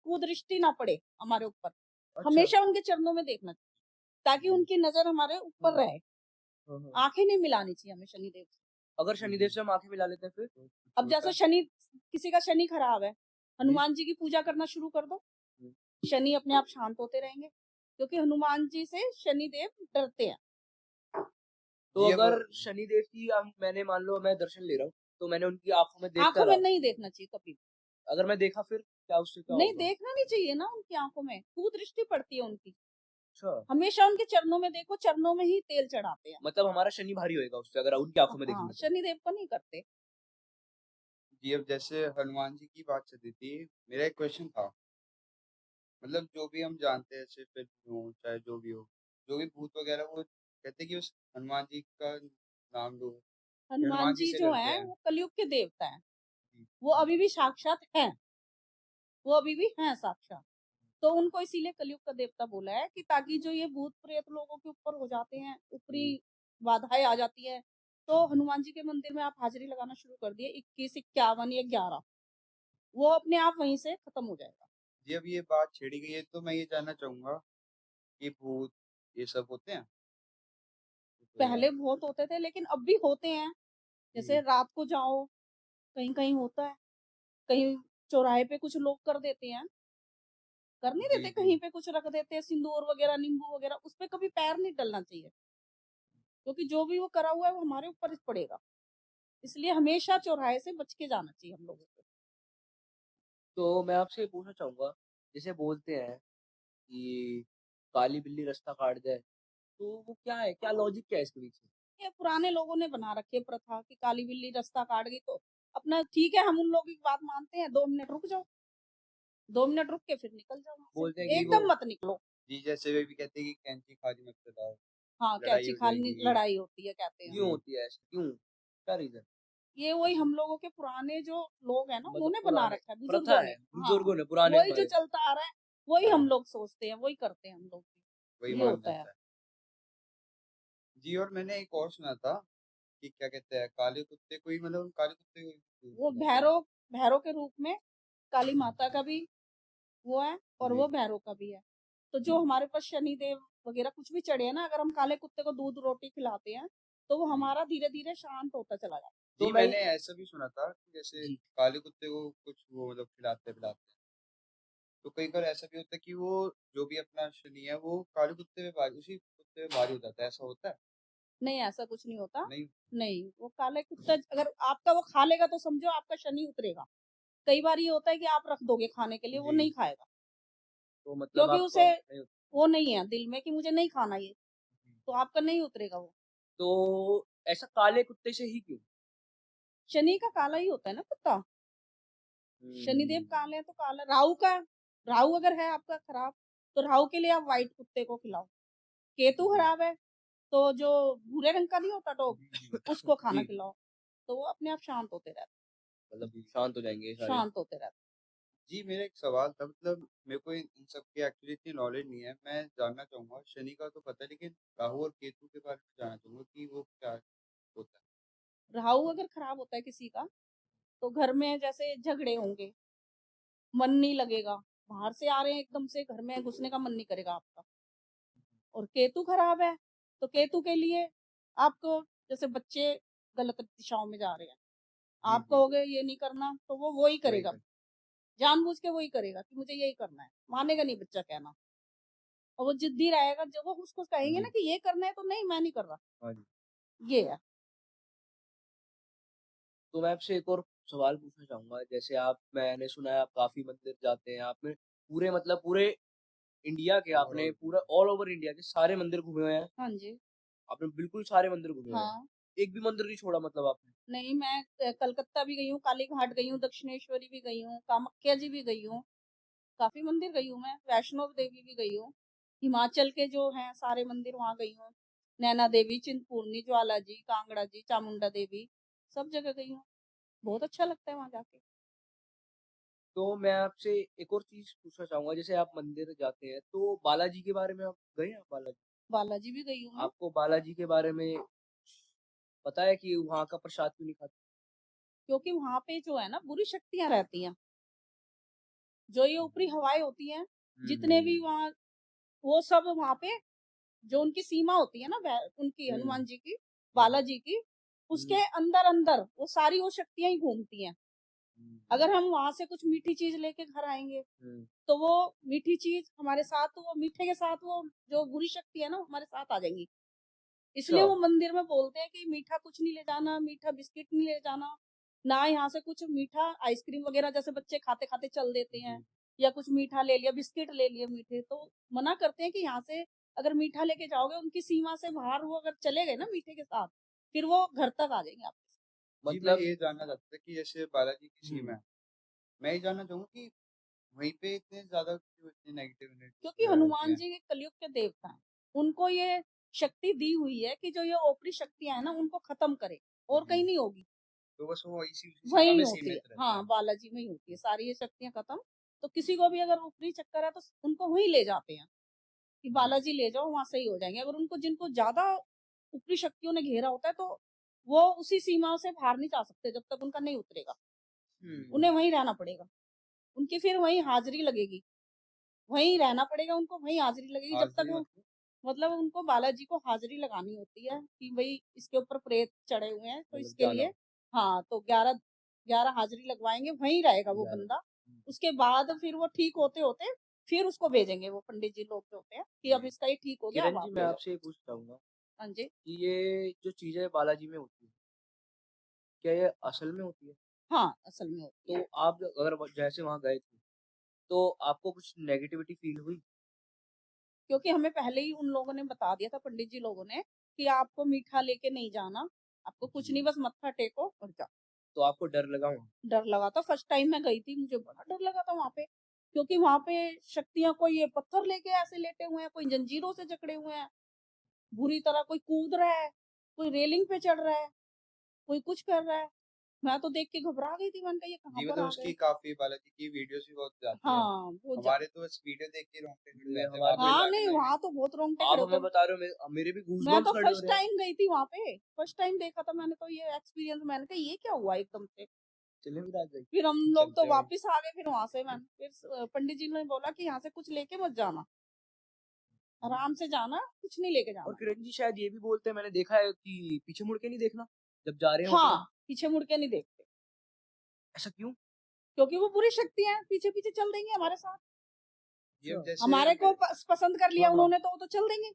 कुदृष्टि ना पड़े हमारे ऊपर, अच्छा। हमेशा उनके चरणों में देखना चाहिए ताकि हम्म, उनकी नजर हमारे ऊपर हम्म, रहे। आंखें नहीं मिलानी चाहिए हमें शनिदेव से। अगर शनिदेव से हम आंखें मिला लेते हैं फिर तो कुछ अब होता जैसे है? शनि, किसी का शनि खराब है, जी हनुमान जी की पूजा करना शुरू कर दो, हम्म। शनि अपने आप शांत होते रहेंगे, क्योंकि हनुमान जी से शनिदेव डरते हैं। तो जी अब अगर शनिदेव की मैंने मान लो मैं दर्शन ले रहा हूँ तो मैंने उनकी आंखों में देखता आंखों में रहा, नहीं देखना चाहिए कभी भी। अगर मैं देखा फिर क्या उससे क्या नहीं, होगा? देखना नहीं चाहिए ना, उनकी आंखों में कुदृष्टि पड़ती है उनकी। अच्छा, हमेशा उनके चरणों में देखो, चरणों में ही तेल चढ़ाते हैं। मतलब हमारा शनि भारी होएगा उससे अगर उनकी आंखों में हाँ, देखेंगे तो। शनिदेव को नहीं करते। जी अब जैसे हनुमान जी की बात चल रही थी, मेरा एक क्वेश्चन था। मतलब जो भी हम जानते हैं, जैसे फिल्म हो चाहे जो भी हो, जो भी भूत वगैरह, वो कहते हैं कि उस हनुमान जी का नाम लो, कि हनुमान हनुमान जी जी से जो डरते है हैं। वो कलयुग के देवता हैं। जी वो अभी भी साक्षात हैं, वो अभी भी हैं साक्षात। तो उनको इसीलिए कलयुग का देवता बोला है कि ताकि जो ये भूत प्रेत लोगों के ऊपर हो जाते हैं, ऊपरी बाधाएं आ जाती है, तो हनुमान जी के मंदिर में आप हाजिरी लगाना शुरू कर दिए, 21, 51 या 11, वो अपने आप वहीं से खत्म हो जाएगा। जी अब ये बात छेड़ी गई है, तो मैं ये जानना चाहूंगा कि भूत ये सब होते हैं? तो पहले बहुत होते थे लेकिन अब भी होते हैं। जैसे जी रात को जाओ, कहीं कहीं होता है, कहीं चौराहे पे कुछ लोग कर देते हैं, कर नहीं जी देते, जी कहीं पे कुछ रख देते हैं, सिंदूर वगैरह, नींबू वगैरह, उस पे कभी पैर नहीं डलना चाहिए, क्योंकि जो भी वो करा हुआ है वो हमारे ऊपर ही पड़ेगा। इसलिए हमेशा चौराहे से बच के जाना चाहिए हम लोगों को। तो मैं आपसे ये पूछना चाहूंगा, जैसे बोलते हैं कि काली बिल्ली रास्ता काट जाए, तो वो क्या है, क्या लॉजिक क्या है इसके पीछे? ये पुराने लोगों ने बना रखी है प्रथा कि काली बिल्ली रास्ता काट गई तो अपना ठीक है, हम उन लोगों की बात मानते हैं, 2 मिनट रुक जाओ, 2 मिनट रुक के फिर निकल जाओ वहां बोलते हैं से, कि वो एकदम मत निकलो। जी जैसे वे भी कहते हैं कि कैंची खाली मत चलाओ, हाँ, लड़ाई कैची हो खाली जाएगी। लड़ाई होती है कहते हैं। क्यों जी होती है ऐसा, क्यों, क्या रीजन? ये वही हम लोगों के पुराने जो लोग हैं ना, मतलब उन्होंने बना पुराने रखा है, प्रथा बुजुर्गों ने। है, हाँ, बुजुर्गों ने पुराने वही जो हमारे। चलता आ रहा है, वही हम हाँ लोग सोचते हैं, वही करते हैं हम लोग वही भी। ये मान होता है। जाता है। जी और मैंने एक और सुना था कि क्या कहते हैं, काले कुत्ते को ही, मतलब काले कुत्ते को ही वो बुलाते हैं। भैरव, भैरव के रूप में काली माता का भी वो है, और जी वो भैरव का भी है। तो जो हमारे पास शनि देव वगैरह कुछ भी चढ़े हैं ना, अगर हम काले कुत्ते को दूध रोटी खिलाते हैं तो वो जी हमारा धीरे धीरे शांत होता चला जाता तो जी मैं मैंने ऐसा भी सुना था कि जैसे जी काले कुत्ते को कुछ वो मतलब खिलाते पिलाते हैं, तो कई बार ऐसा भी होता है कि वो जो भी अपना शनि है वो काले कुत्ते पे भारी, उसी कुत्ते पे भारी हो जाता है, ऐसा होता है? है। नहीं, ऐसा कुछ नहीं होता। नहीं। नहीं, वो काले कुत्ता अगर आपका वो खा लेगा तो समझो आपका शनि उतरेगा। कई बार ये होता है कि आप रख दोगे खाने के लिए, वो जी नहीं खाएगा, तो मतलब क्योंकि आपका उसे नहीं होता। वो नहीं है दिल में कि मुझे नहीं खाना ये, तो आपका नहीं उतरेगा वो। तो ऐसा काले कुत्ते से ही क्यों? शनि का काला ही होता है ना कुत्ता। शनिदेव हम्म, काले हैं तो काला, राहु का, राहु अगर है आपका खराब तो राहु के लिए आप व्हाइट कुत्ते को खिलाओ। केतु जी खराब है तो जो भूरे रंग का नहीं होता डॉग, जी जी उसको खाना जी खिलाओ, तो वो अपने आप शांत होते रहते, मतलब जी शांत हो जाएंगे ये सारे। शांत होते रहते। जी मेरा एक सवाल था, मतलब मेरे को इन सब की एक्चुअली इतनी नॉलेज नहीं है, मैं जानना चाहूंगा, शनि का तो पता है लेकिन राहु और केतु के बारे में जानना चाहूंगा कि वो क्या होता राहु अगर खराब होता है किसी का, तो घर में जैसे झगड़े होंगे, मन नहीं लगेगा, बाहर से आ रहे हैं एकदम से घर में घुसने का मन नहीं करेगा आपका। और केतु खराब है तो केतु के लिए आपको, जैसे बच्चे गलत दिशाओं में जा रहे हैं, है? जी आप जी कहोगे ये नहीं करना तो वो वही वही करेगा, कर। जानबूझ के वही करेगा कि मुझे यही करना है, मानेगा नहीं बच्चा कहना, और वो जिद्दी रहेगा, जब वो उसको कहेंगे ना जी कि ये करना है तो नहीं, मैं नहीं कर रहा। हाँ जी। ये है। तो मैं आपसे एक और सवाल पूछना चाहूंगा, जैसे आप, मैंने सुना है आप काफी मंदिर जाते हैं, आपने पूरे मतलब पूरे इंडिया के, आपने ओवरऑल पूरा ऑल ओवर इंडिया के सारे मंदिर घूमे हुए हैं, हाँ जी। आपने बिल्कुल सारे मंदिर घूमे हुए हैं, हाँ, एक भी मंदिर नहीं छोड़ा मतलब आपने? नहीं, मैं कलकत्ता भी गई हूँ, काली घाट गई हूँ, दक्षिणेश्वरी भी गई हूँ, कामाख्या जी भी गई हूँ, काफी मंदिर गई हूँ मैं, वैष्णो देवी भी गई हूँ, हिमाचल के जो हैं सारे मंदिर वहां गई हूँ, नैना देवी, चिंतपूर्णी, ज्वाला जी, कांगड़ा जी, चामुंडा देवी, सब जगह गई हूँ। बहुत अच्छा लगता है वहां जाके। तो मैं आपसे एक और चीज पूछना चाहूंगा, जैसे आप मंदिर जाते हैं तो बालाजी के बारे में आप गए हैं, बालाजी? बालाजी भी गई हूँ मैं, आपको बालाजी के बारे में पता है कि वहाँ का प्रसाद क्यों नहीं खाते? क्योंकि वहां पे जो है ना बुरी शक्तियां रहती हैं, जो ये ऊपरी हवाएं होती हैं, जितने भी हम्म। वहाँ वो सब वहाँ पे जो उनकी सीमा होती है ना उनकी हम्म हनुमान जी की, बालाजी की, उसके हम्म अंदर अंदर वो सारी वो शक्तियां ही घूमती हैं। अगर हम वहां से कुछ मीठी चीज लेके घर आएंगे हम्म, तो वो मीठी चीज हमारे साथ, वो मीठे के साथ वो जो बुरी शक्ति है ना वो हमारे साथ आ जाएंगी। इसलिए अच्छा वो मंदिर में बोलते हैं कि मीठा कुछ नहीं ले जाना, मीठा बिस्किट नहीं ले जाना, ना यहाँ से कुछ मीठा आइसक्रीम वगैरह जैसे बच्चे खाते खाते चल देते हैं, या कुछ मीठा ले लिया, बिस्किट ले लिए मीठे, तो मना करते हैं कि यहाँ से अगर मीठा लेके जाओगे उनकी सीमा से बाहर वो अगर चले गए ना मीठे के साथ, फिर वो घर तक आ जाएंगे आप। जी, मैं मतलब ये जानना चाहता था कि जैसे बालाजी की सीम हम्म है, मैं ये जानना चाहूँगा कि वहीं पे इतने ज़्यादा क्यों इतनी नेगेटिव एनर्जीज़ क्योंकि वगैरह रहती हनुमान हैं? जी के कलयुग के देवता हैं, उनको ये शक्ति दी हुई है कि जो ये ओपरी शक्तियां है ना उनको खत्म करे, और कहीं जी, नहीं होगी, तो बस वो इसी सीमा वही में होती है। सीमित रहते हाँ, हैं। बालाजी में ही होती है सारी ये शक्तियां खत्म। तो किसी को भी अगर ऊपरी चक्कर है तो उनको वहीं ले जाते हैं कि जी, बालाजी ले जाओ, वहां सही हो जाएंगे। अगर उनको जिनको ज्यादा ऊपरी शक्तियों ने घेरा होता है तो वो उसी सीमा से बाहर नहीं जा सकते जब तक उनका नहीं उतरेगा, हम्म उन्हें वहीं रहना पड़ेगा, उनकी फिर वहीं हाजिरी लगेगी, वहीं रहना पड़ेगा उनको, वहीं हाजिरी लगेगी जब तक हाज़िरी वो, मतलब मतलब उनको बालाजी को हाजिरी लगानी होती है कि भाई इसके ऊपर प्रेत चढ़े हुए हैं तो मतलब इसके जाना लिए, हाँ, तो 11 हाजिरी लगवाएंगे, वहीं रहेगा वो 11 बंदा। उसके बाद फिर वो ठीक होते होते फिर उसको भेजेंगे, वो पंडित जी लोग जो होते हैं कि अब जी, इसका ये ठीक हो गया, अब किरण आप जी मैं ले जाओ। आपसे ये पूछना चाहूंगा हाँ जी। कि ये जो चीजें बालाजी में होती है क्या ये असल में होती है? हाँ, असल में होती तो है। आप अगर जैसे वहां गए थे तो आपको कुछ नेगेटिविटी फील हुई? क्योंकि हमें पहले ही उन लोगों ने बता दिया था, पंडित जी लोगों ने, कि आपको मीठा लेके नहीं जाना, आपको कुछ नहीं, जी, बस मत्था टेको और जाओ। तो आपको डर लगा वहाँ? डर लगा था, फर्स्ट टाइम मैं गई थी, मुझे बड़ा डर लगा था वहां पे, क्योंकि वहां पे शक्तियां, कोई ये पत्थर लेके ऐसे लेटे हुए हैं, कोई जंजीरों से जकड़े हुए हैं बुरी तरह, कोई कूद रहा है, कोई रेलिंग पे चढ़ रहा है, कोई कुछ कर रहा है। मैं तो देख के घबरा गई थी, मैंने कहा ये कहाँ जी, पर मतलब आ उसकी गए। काफ़ी बालाजी की वीडियोज़ भी बहुत आती है। हाँ, वो हमारे तो बस वीडियो देख के रोंगटे खड़े हो ये जाते हैं, हमारे वहाँ पे को हाँ, जाके नहीं, तो वहां तो बहुत रोंगटे खड़े आप होते हमें हैं। बता रहे हो मेरे भी मैं गूज़बम्प्स तो खड़े हो फर्स्ट रहे हैं। टाइम गई थी वहां पे, फर्स्ट टाइम देखा था मैंने तो ये एक्सपीरियंस, मैंने कहा ये क्या हुआ एकदम से। चलिए भी रात गई। फिर हम लोग तो चलते हुए। वापस आ गए, फिर वहां से मैंने फिर पंडित जी ने बोला कि यहाँ से कुछ लेके मत जाना, आराम से जाना, कुछ नहीं लेके और जाना। किरण जी शायद ये भी बोलते हैं, मैंने देखा है कि पीछे मुड़ के नहीं देखना जब जा रहे हो कहीं। हाँ, पीछे मुड़ के नहीं देखते, ऐसा क्यों? क्योंकि वो बुरी शक्ति है, पीछे पीछे चल देंगे हमारे साथ। जी, अब अच्छा जैसे हमारे को मेरे पसंद कर लिया हाँ हाँ उन्होंने तो वो तो चल देंगे।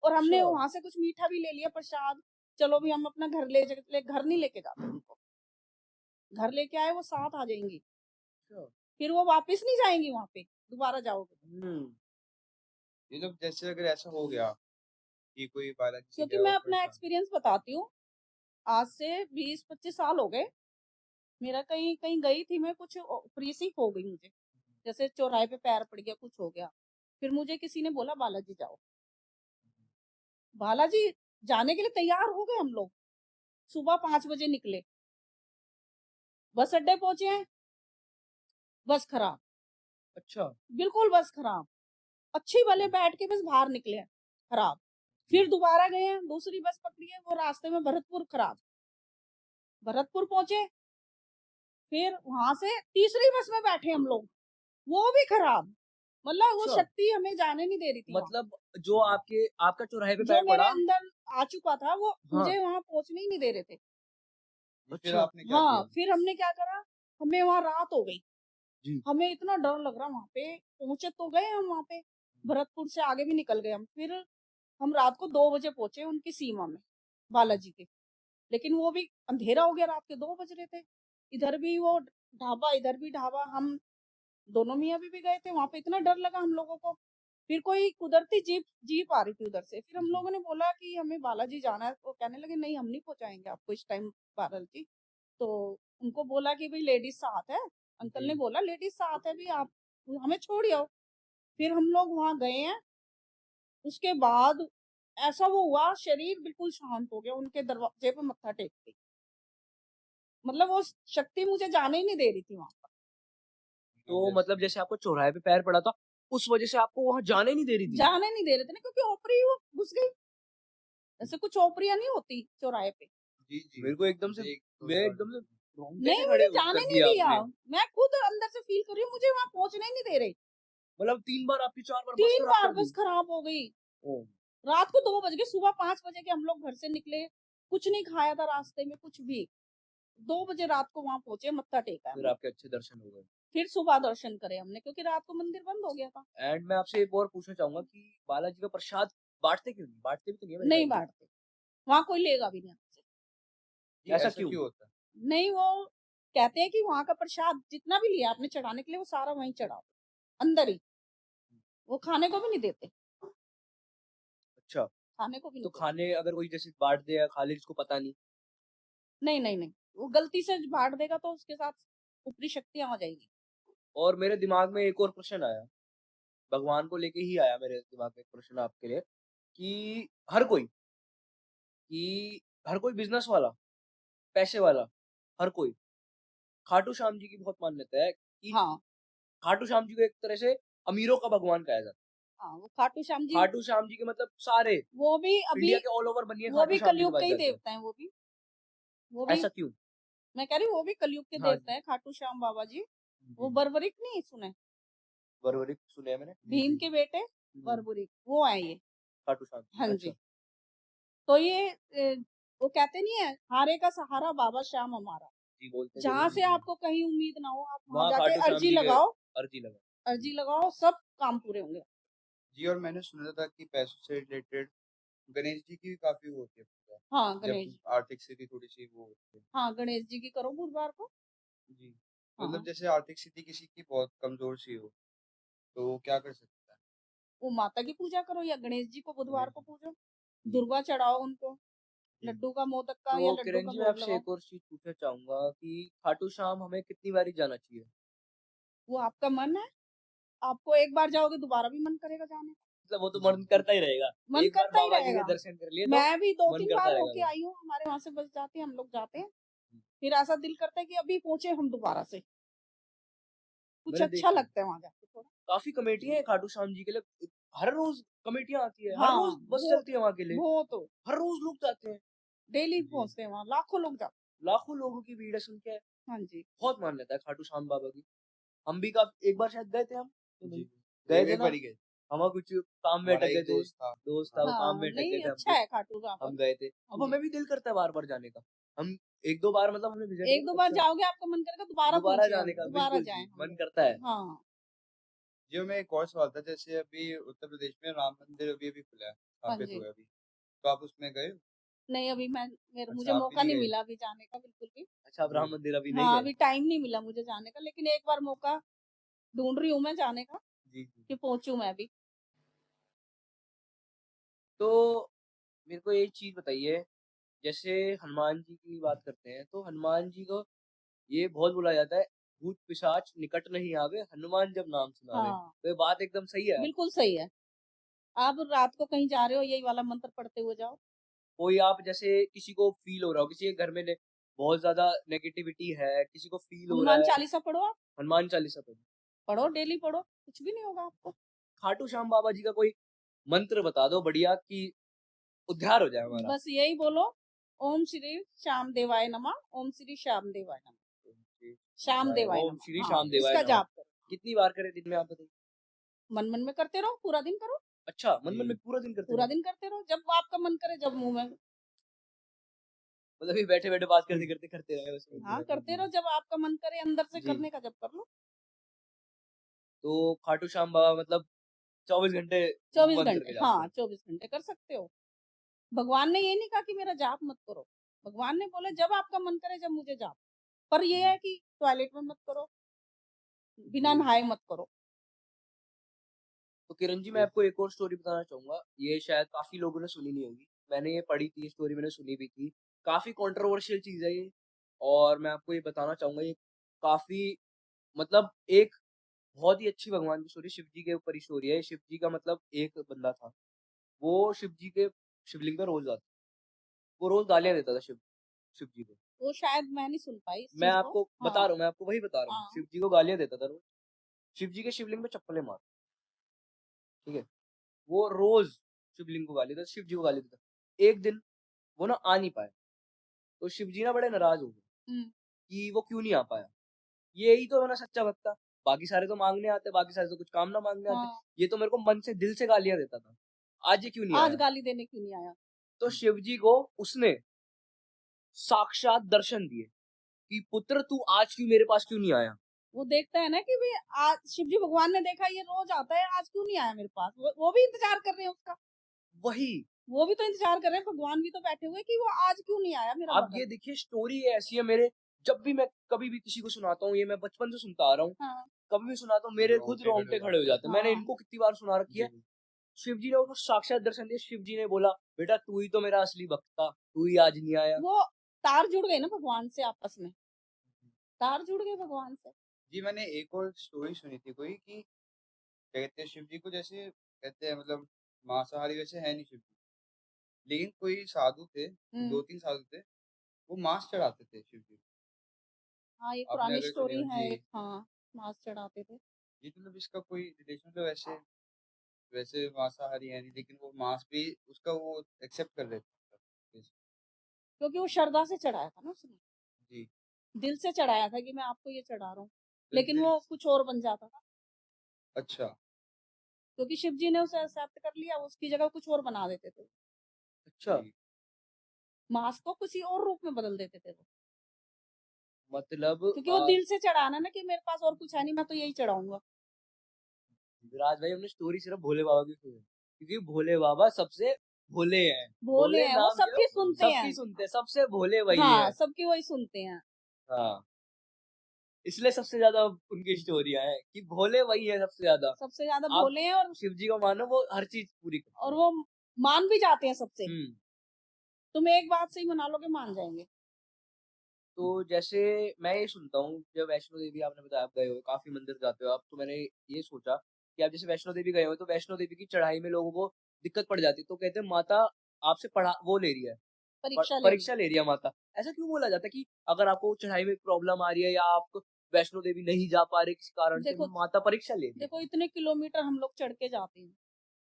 और हमने अच्छा वहां से कुछ मीठा भी ले लिया, प्रसाद, चलो भी हम अपना घर नहीं लेके जाते उनको, घर लेके आए वो साथ आ जाएंगी, अच्छा फिर वो वापस नहीं जाएंगी वहां पे, दोबारा जाओगे। हम्म ये जब जैसे अगर ऐसा हो गया कि कोई बालाजी से क्योंकि गया मैं हो अपना परेशान। एक्सपीरियंस बताती हूँ, आज से 20-25 साल हो गए मेरा, कहीं कहीं गई थी मैं, कुछ फ्री सी हो गई मुझे, जैसे चौराहे पे पैर पड़ गया, कुछ हो गया, फिर मुझे किसी ने बोला बालाजी जाओ। बालाजी जाने के लिए तैयार हो गए हम लोग, सुबह 5 बजे निकले, बस अड्डे पहुंचे हैं, बस खराब, अच्छा बिल्कुल बस खराब, अच्छी वाले बैठ के बस बाहर निकले हैं, खराब। फिर दोबारा गए हैं, दूसरी बस पकड़ी है, वो रास्ते में भरतपुर, खराब, भरतपुर पहुंचे, फिर वहां से तीसरी बस में बैठे हम लोग, वो भी खराब, मतलब वो अच्छा शक्ति हमें जाने नहीं दे रही थी वहां। मतलब जो आपका चौराहे पे जो पैर मेरे पड़ा। अंदर आ चुका था वो हाँ मुझे वहां पहुंचने ही नहीं दे रहे थे। जी, फिर अच्छा आपने क्या हाँ, किया? फिर हमने क्या करा, हमें वहां रात हो गई, जी हमें इतना डर लग रहा वहां पे, पहुंचे तो गए हम वहां पे, भरतपुर से आगे भी निकल गए हम, फिर हम रात को 2 बजे पहुंचे उनकी सीमा में, बालाजी के, लेकिन वो भी अंधेरा हो गया, रात के 2 बज रहे थे, इधर भी वो ढाबा, इधर भी ढाबा, हम दोनों मियाँ भी गए थे वहां पे, इतना डर लगा हम लोगों को। फिर कोई कुदरती जीप जीप आ रही थी उधर से, फिर हम जी, लोगों ने बोला कि हमें बालाजी जाना है, तो कहने लगे नहीं, हम नहीं पहुंचाएंगे आपको इस टाइम बालाजी। तो उनको बोला कि भाई लेडीज साथ है, अंकल जी, ने बोला लेडीज साथ है भी, आप हमें छोड़ आओ। फिर हम लोग वहां गए हैं, उसके बाद ऐसा वो हुआ, शरीर बिल्कुल शांत हो गया, उनके दरवाजे पे मत्था टेक के, मतलब वो शक्ति मुझे जाने ही नहीं दे रही थी वहां पर, तो अब मतलब जैसे जैसे आपको चौराहे पे पैर पड़ा था उस वजह से आपको वहां जाने नहीं दे रही थी? जाने नहीं दे रहे थे ना, क्योंकि ओपरी वो घुस गई, ऐसे कुछ ओपरियां नहीं होती चौराहे पे। जी, जी, मेरे को एकदम से मुझे 1-2 मैं बार एकदम से रोंगटे नहीं, से मुझे खड़े जाने कर नहीं दिया दिया, आपने। मैं खुद अंदर से फील कर रही हूँ, मुझे वहां पहुंचने ही नहीं दे रहे। मतलब 3 बार आपकी 4 बार बस 3 खराब बार कर दी। बस खराब हो गई। ओह! रात को 2 बज गए, सुबह 5 बजे के हम लोग घर से निकले, कुछ नहीं खाया था रास्ते में, कुछ भी। 2 बजे रात को वहाँ पहुँचे, मत्था टेका फिर हमने। आपके अच्छे दर्शन हो गए। फिर सुबह दर्शन करे हमने, क्योंकि रात को मंदिर बंद हो गया था। एंड मैं आपसे एक और पूछना चाहूँगा कि बालाजी का प्रसाद बाँटते क्यों नहीं? बाँटते भी तो नहीं है मेरे नहीं ख्याल से। बाँटते, वहाँ कोई लेगा भी नहीं हमसे। जी, ऐसा ऐसा क्यों? क्यों होता है? नहीं, वो कहते हैं कि वहाँ का प्रसाद जितना भी लिया आपने चढ़ाने के लिए, वो सारा वहीं चढ़ाओ, अंदर ही। वो खाने को भी नहीं देते, अच्छा, खाने को भी तो नहीं देते। खाने अगर कोई जैसे बाँट दे या खा ले जिसको पता नहीं, नहीं, नहीं, नहीं, वो गलती से बाँट देगा तो उसके साथ ऊपरी शक्तियाँ आ जाएगी। और मेरे दिमाग में एक और प्रश्न आया, भगवान को लेके ही आया मेरे दिमाग में एक प्रश्न आपके लिए कि हर कोई बिज़नेस वाला, पैसे वाला, हर कोई खाटू श्याम जी की बहुत मान्यता है कि हाँ, खाटू श्याम जी को एक तरह से अमीरों का भगवान कहा जाता है। हाँ, वो खाटू श्याम जी, खाटू श्याम जी के मतलब सारे वो भी अभी, इंडिया के ऑल ओवर बनिए वो खाटू भी श्याम जी के कलयुग पास के ही जाते हैं। देवता हैं, वो भी, ऐसा क्यों? मैं कह रही हूँ वो भी कलयुग के हाँ जी। देवता हैं, खाटू श्याम बाबा जी। वो जी, बर्बरिक नहीं सुने, बरबरीक सुने हैं मैंने। भीम जी। के बेटे हुँ, बर्बरिक, वो आए ये। खाटू श्याम जी, हाँ अच्छा। जी, तो ये वो कहते नहीं है, हारे का सहारा बाबा श्याम हमारा। जी, बोलते जहाँ ज़रूर से हैं। आपको कहीं उम्मीद ना हो, आप वहाँ वहाँ जाके खाटू श्याम अर्जी जी के लगाओ, अर्जी लगा। अर्जी लगाओ, सब काम पूरे होंगे। जी, और मैंने सुना था कि पैसों से रिलेटेड गणेश जी की भी काफ़ी वो होती है पूजा, हाँ, गणेश जब जी, आर्थिक स्थिति थोड़ी-सी वो होती है। हाँ, गणेश जी की करो बुधवार को। जी, मतलब हाँ, जैसे आर्थिक स्थिति किसी की बहुत कमज़ोर-सी हो, तो वो क्या कर सकता है? वो माता की पूजा करो या गणेश जी को बुधवार गणेश को जी। पूजो, जी, दुर्वा चढ़ाओ उनको, जी। लड्डू का मोदक का या तो लड्डू किरण का जी मैं भोग आपसे लगाओ। एक और चीज़ पूछना चाहूँगा कि खाटू श्याम हमें कितनी बारी जाना चाहिए? वो आपका मन है, आपको एक बार जाओगे दोबारा भी मन करेगा जाने का, मतलब वो तो जी, मन करता ही रहेगा। मन एक बार करता ही बाबा जी के रहेगा। दर्शन कर लिए तो मैं भी मन 2-3 करता बार रहेगा होके वो। आई हूँ, हमारे वहाँ से बस जाते हैं, हम लोग जाते हैं, हुँ, फिर ऐसा दिल करता है कि अभी पहुँचे हम दोबारा से, कुछ मैंने अच्छा देखा है। लगता है वहाँ जाके थोड़ा। काफ़ी कमेटियाँ हैं खाटू श्याम जी के लिए। हर रोज़ कमेटियाँ आती है, हर रोज़ हाँ, बस वो चलती है वहाँ के लिए। वो तो हर रोज़ लोग जाते हैं। डेली जी, पहुँचते हैं वहाँ, लाखों लोग जाते लाखों लोगों की भीड़ है सुन के हैं। हाँ जी, बहुत मान्यता है खाटू श्याम बाबा की। हम भी काफ़ी एक बार शायद गए थे हम? कि जी। नहीं? गए थे एक ना? बार ही गए। हम कुछ काम में हमारा अटक गए एक थे। दोस्त था। दोस्त था, हाँ, वो काम हाँ, में अटक गए नहीं थे हम अच्छा कुछ। है खाटू बाबा। हम गए थे। हाँ अब जी, हमें भी दिल करता है बार-बार जाने का। हम 1-2 बार मतलब हमने विज़िट किया 1-2 तब बार से जाओगे आपका मन करेगा दोबारा दोबारा पहुँचे हम, जाने का दोबारा बिल्कुल जाएँ जी, हम मन लोग। करता है। हाँ, जी, और मैं एक और सवाल था, जैसे अभी उत्तर प्रदेश में राम मंदिर अभी-अभी खुला है, हाँ स्थापित जी। हुआ है अभी। तो आप उसमें गए हो? नहीं अभी मुझे अच्छा, आप भी मौका नहीं नहीं गए? मिला अभी जाने का बिल्कुल भी। अच्छा, आप राम जी, मंदिर अभी नहीं हाँ, गए? अभी टाइम नहीं मिला मुझे जाने का, लेकिन एक बार मौका ढूँढ रही हूँ मैं जाने का, जी, जी। कि पहुँचूँ मैं भी। तो मेरे को एक चीज़ बताइए, जैसे हनुमान जी की बात करते हैं, तो हनुमान जी को ये बहुत बोला जाता है, भूत पिशाच निकट नहीं आवे, हनुमान जब नाम सुनावे। हाँ, तो ये बात एकदम सही है। बिल्कुल सही है। आप रात को कहीं जा रहे हो, यही वाला मंत्र पढ़ते हुए जाओ। कोई आप जैसे किसी को फ़ील हो रहा हो, किसी के घर में बहुत ज़्यादा नेगेटिविटी है, किसी को फ़ील हो रहा हनुमान है, चालीसा पढ़ो आप, हनुमान चालीसा पढ़ो। पढ़ो डेली पढ़ो, कुछ भी नहीं होगा आपको। खाटू श्याम बाबा जी का कोई मंत्र बता दो बढ़िया कि उद्धार हो जाए हमारा। बस यही बोलो, ओम श्री श्याम देवाय नमः, ओम श्री श्याम देवाय नमः, श्याम देवाय ओम नमः, श्री हाँ, श्याम देवाय इसका नमः। जाप करो। कितनी बार करें दिन में आप बताइए? मन-मन में करते रहो, पूरा दिन करो, अच्छा, मन-मन में जी, पूरा दिन करते पूरा रहो। दिन करते रहो, जब आपका मन करे, जब मुँह में मतलब ये बैठे-बैठे बात करते-करते करते रहे बस। हाँ, जी, करते जी। रहो, जब आपका मन करे अंदर से जी, करने का, जब कर लो। तो खाटू श्याम बाबा मतलब 24 घंटे 24 मंत्र घंटे, के जाप हाँ, करते 24 घंटे कर सकते हो। भगवान ने ये नहीं कहा कि मेरा जाप मत करो। भगवान ने बोला जब आपका मन करे, जब मुझे जाप। पर ये जी, है कि टॉयलेट में मत करो, बिना जी, नहाए मत करो। तो किरण जी मैं जी, आपको एक और स्टोरी बताना चाहूँगा, ये शायद काफ़ी लोगों ने सुनी नहीं होगी। मैंने ये पढ़ी थी, स्टोरी मैंने सुनी भी थी। काफ़ी कंट्रोवर्शियल चीज़ है ये और मैं आपको ये बताना चाहूँगा ये काफ़ी मतलब एक बहुत ही अच्छी भगवान की स्टोरी शिव जी के ऊपर ही स्टोरी है। शिव जी का मतलब एक बंदा था, वो शिव जी के शिवलिंग पे रोज़ आता, वो रोज़ गालियाँ देता था शिव जी को। वो शायद मैं नहीं सुन पाई इस मैं चीज़ को। आपको बता हाँ, रहा हूँ, मैं आपको वही बता रहा हूँ। हाँ, शिव जी को गालियाँ देता था रोज़। शिव जी के शिवलिंग पे चप्पलें मार, ठीक है? वो रोज़ शिवलिंग को गाली देता, शिव जी को गाली देता। एक दिन वो ना आ नहीं पाए, तो शिव जी ना बड़े नाराज़ हो गए हुँ, कि वो क्यों नहीं आ पाया। यही तो है ना सच्चा भक्त था। बाकी सारे तो मांगने आते, बाकी सारे तो कुछ काम ना मांगने आते। हाँ, ये तो मेरे को मन से दिल से गालियां देता था, आज ये क्यों नहीं आज आया? गाली देने क्यों नहीं आया? तो शिव जी को उसने साक्षात दर्शन दिए कि पुत्र तू आज क्यों मेरे पास क्यों नहीं आया? वो देखता है ना कि भाई आज शिव जी भगवान ने देखा ये रोज आता है, आज क्यों नहीं आया मेरे पास। वो भी इंतजार कर रहे हैं उसका, वही। वो भी तो इंतजार कर रहे हैं, भगवान भी तो बैठे हुए कि वो आज क्यों नहीं आया मेरा आप भगत। ये देखिए, स्टोरी ऐसी है मेरे, जब भी मैं कभी भी किसी को सुनाता हूँ, ये मैं बचपन से सुनता आ रहा हूँ, हाँ, कभी भी सुनाता हूँ मेरे खुद रोंगटे खड़े हो जाते हैं। मैंने हाँ, इनको कितनी बार सुना रखी है। जी शिव जी ने उनको साक्षात दर्शन दिया, शिव जी ने बोला बेटा तू ही तो मेरा असली भक्त था, तू ही आज नहीं आया। वो तार जुड़ गए ना भगवान से आपस में, तार जुड़ गए भगवान से। जी मैंने एक और स्टोरी सुनी थी कोई कि क्या कहते हैं शिव जी को जैसे कहते हैं मतलब मांसाहारी वैसे है नहीं शिव जी, लेकिन कोई साधु थे, हम्म, 2-3 साधु थे, वो मांस चढ़ाते थे शिव जी को। हाँ, ये आपने पुरानी अगर सुनी स्टोरी हो है जी। एक, हाँ, मांस चढ़ाते थे। जी मतलब इसका कोई रिलेशन तो वैसे वैसे मांसाहारी है नहीं, लेकिन वो मांस भी उसका वो एक्सेप्ट कर रहे थे। क्योंकि वो श्रद्धा से चढ़ाया था ना उसने, जी दिल से चढ़ाया था कि मैं आपको ये चढ़ा रहा हूँ, तो लेकिन दिल वो कुछ और बन जाता था। अच्छा क्योंकि शिव जी ने उसे एक्सेप्ट कर लिया, उसकी जगह कुछ और बना देते थे, अच्छा, जी मांस को किसी और रूप में बदल देते थे वो। मतलब क्योंकि वो दिल से चढ़ाना ना कि मेरे पास और कुछ है नहीं, मैं तो यही चढ़ाऊंगा। विराज भाई हमने स्टोरी सिर्फ भोले बाबा की सुनी, क्योंकि भोले बाबा सबसे भोले हैं। भोले भोले हैं वो, नाम ये सबकी सुनते हैं। सबकी सुनते हैं, सबसे भोले वही हाँ, है। सबकी वही सुनते हैं। हाँ, इसलिए सबसे ज्यादा उनकी स्टोरियां हैं कि भोले वही है सबसे ज्यादा। सबसे ज्यादा आप भोले हैं, शिव जी को मानो, वो हर चीज पूरी करते और हैं। वो मान भी जाते हैं सबसे। हम्म। तुम एक बात से ही मना लोगे, मान जाएंगे। तो जैसे मैं ये सुनता हूँ, जब वैष्णो देवी आपने बताया आप गए हो, काफी मंदिर जाते हो आप, तो मैंने ये सोचा कि आप जैसे वैष्णो देवी गए हो, तो वैष्णो देवी की चढ़ाई में लोगों को दिक्कत पड़ जाती है, तो कहते हैं माता आपसे पढ़ा वो ले रही है, परीक्षा ले ली। परीक्षा ले रही है माता। ऐसा क्यों बोला जाता है कि अगर आपको चढ़ाई में प्रॉब्लम आ रही है या आप वैष्णो देवी नहीं जा पा रहे किसी कारण से, देखो, माता परीक्षा ले रही है? देखो इतने किलोमीटर हम लोग चढ़ के जाते हैं,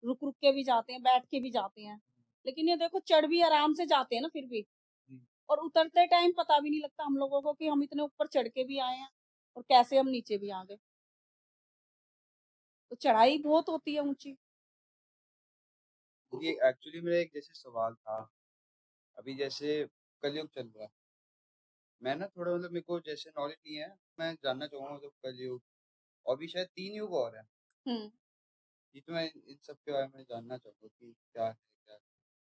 रुक रुक के भी जाते हैं, बैठ के भी जाते हैं, लेकिन ये देखो चढ़ भी आराम से जाते हैं ना फिर भी, जी और उतरते टाइम पता भी नहीं लगता हम लोगों को कि हम इतने ऊपर चढ़ के भी आए हैं और कैसे हम नीचे भी आ गए। तो चढ़ाई बहुत होती है ऊंची। ये एक्चुअली मेरा एक जैसे सवाल था, अभी जैसे कलयुग चल रहा है, मैं ना थोड़ा मतलब मेरे को जैसे नॉलेज नहीं है, मैं जानना चाहूंगा मतलब कलयुग और भी शायद 3 युग और हैं। हम्म। जी तो मैं इन सब के बारे में जानना चाहूंगा कि क्या है क्या।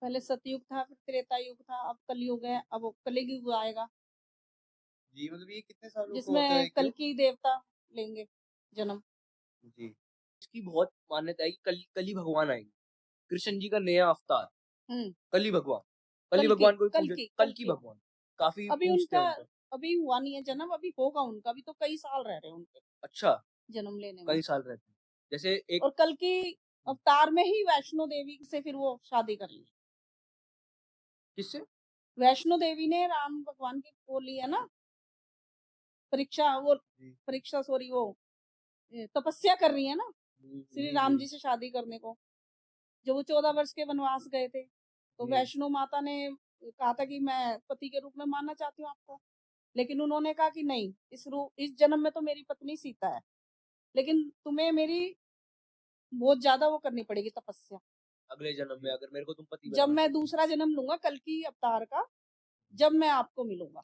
पहले सतयुग था, फिर त्रेता युग था, अब कलयुग है, अब वो कलयुग आएगा जी मतलब ये कितने सालों का होता है जिसमें एक कल युग? की देवता लेंगे जन्म। जी इसकी बहुत मान्यता है कि कली भगवान आएंगे, कृष्ण जी का नया अवतार, हम्म। कली भगवान। कली कल की, भगवान को भी कल पूजे, की, कल कल की की। भगवान काफी अभी पूजते उनका हैं उनको। अभी हुआ नहीं है जन्म, अभी होगा उनका, अभी तो कई साल रह रहे हैं उनके अच्छा, जन्म लेने में। कई साल रहते हैं। जैसे एक और कल की अवतार में ही वैष्णो देवी से फिर वो शादी कर ली। किससे? वैष्णो देवी ने राम भगवान की वो ली है ना, परीक्षा वो, जी परीक्षा सॉरी वो तपस्या कर रही है ना श्री जी राम जी जी से शादी करने को। जब वो 14 वर्ष के वनवास गए थे, तो जी वैष्णो माता ने कहा था कि मैं पति के रूप में मानना चाहती हूँ आपको, लेकिन उन्होंने कहा कि नहीं, इस जन्म में तो मेरी पत्नी सीता है, लेकिन तुम्हें मेरी बहुत ज्यादा वो करनी पड़ेगी तपस्या। अगले जन्म में अगर मेरे को तुम पति जब बनाना मैं चाहते हो। दूसरा जन्म लूंगा कल की अवतार का, जब मैं आपको मिलूंगा।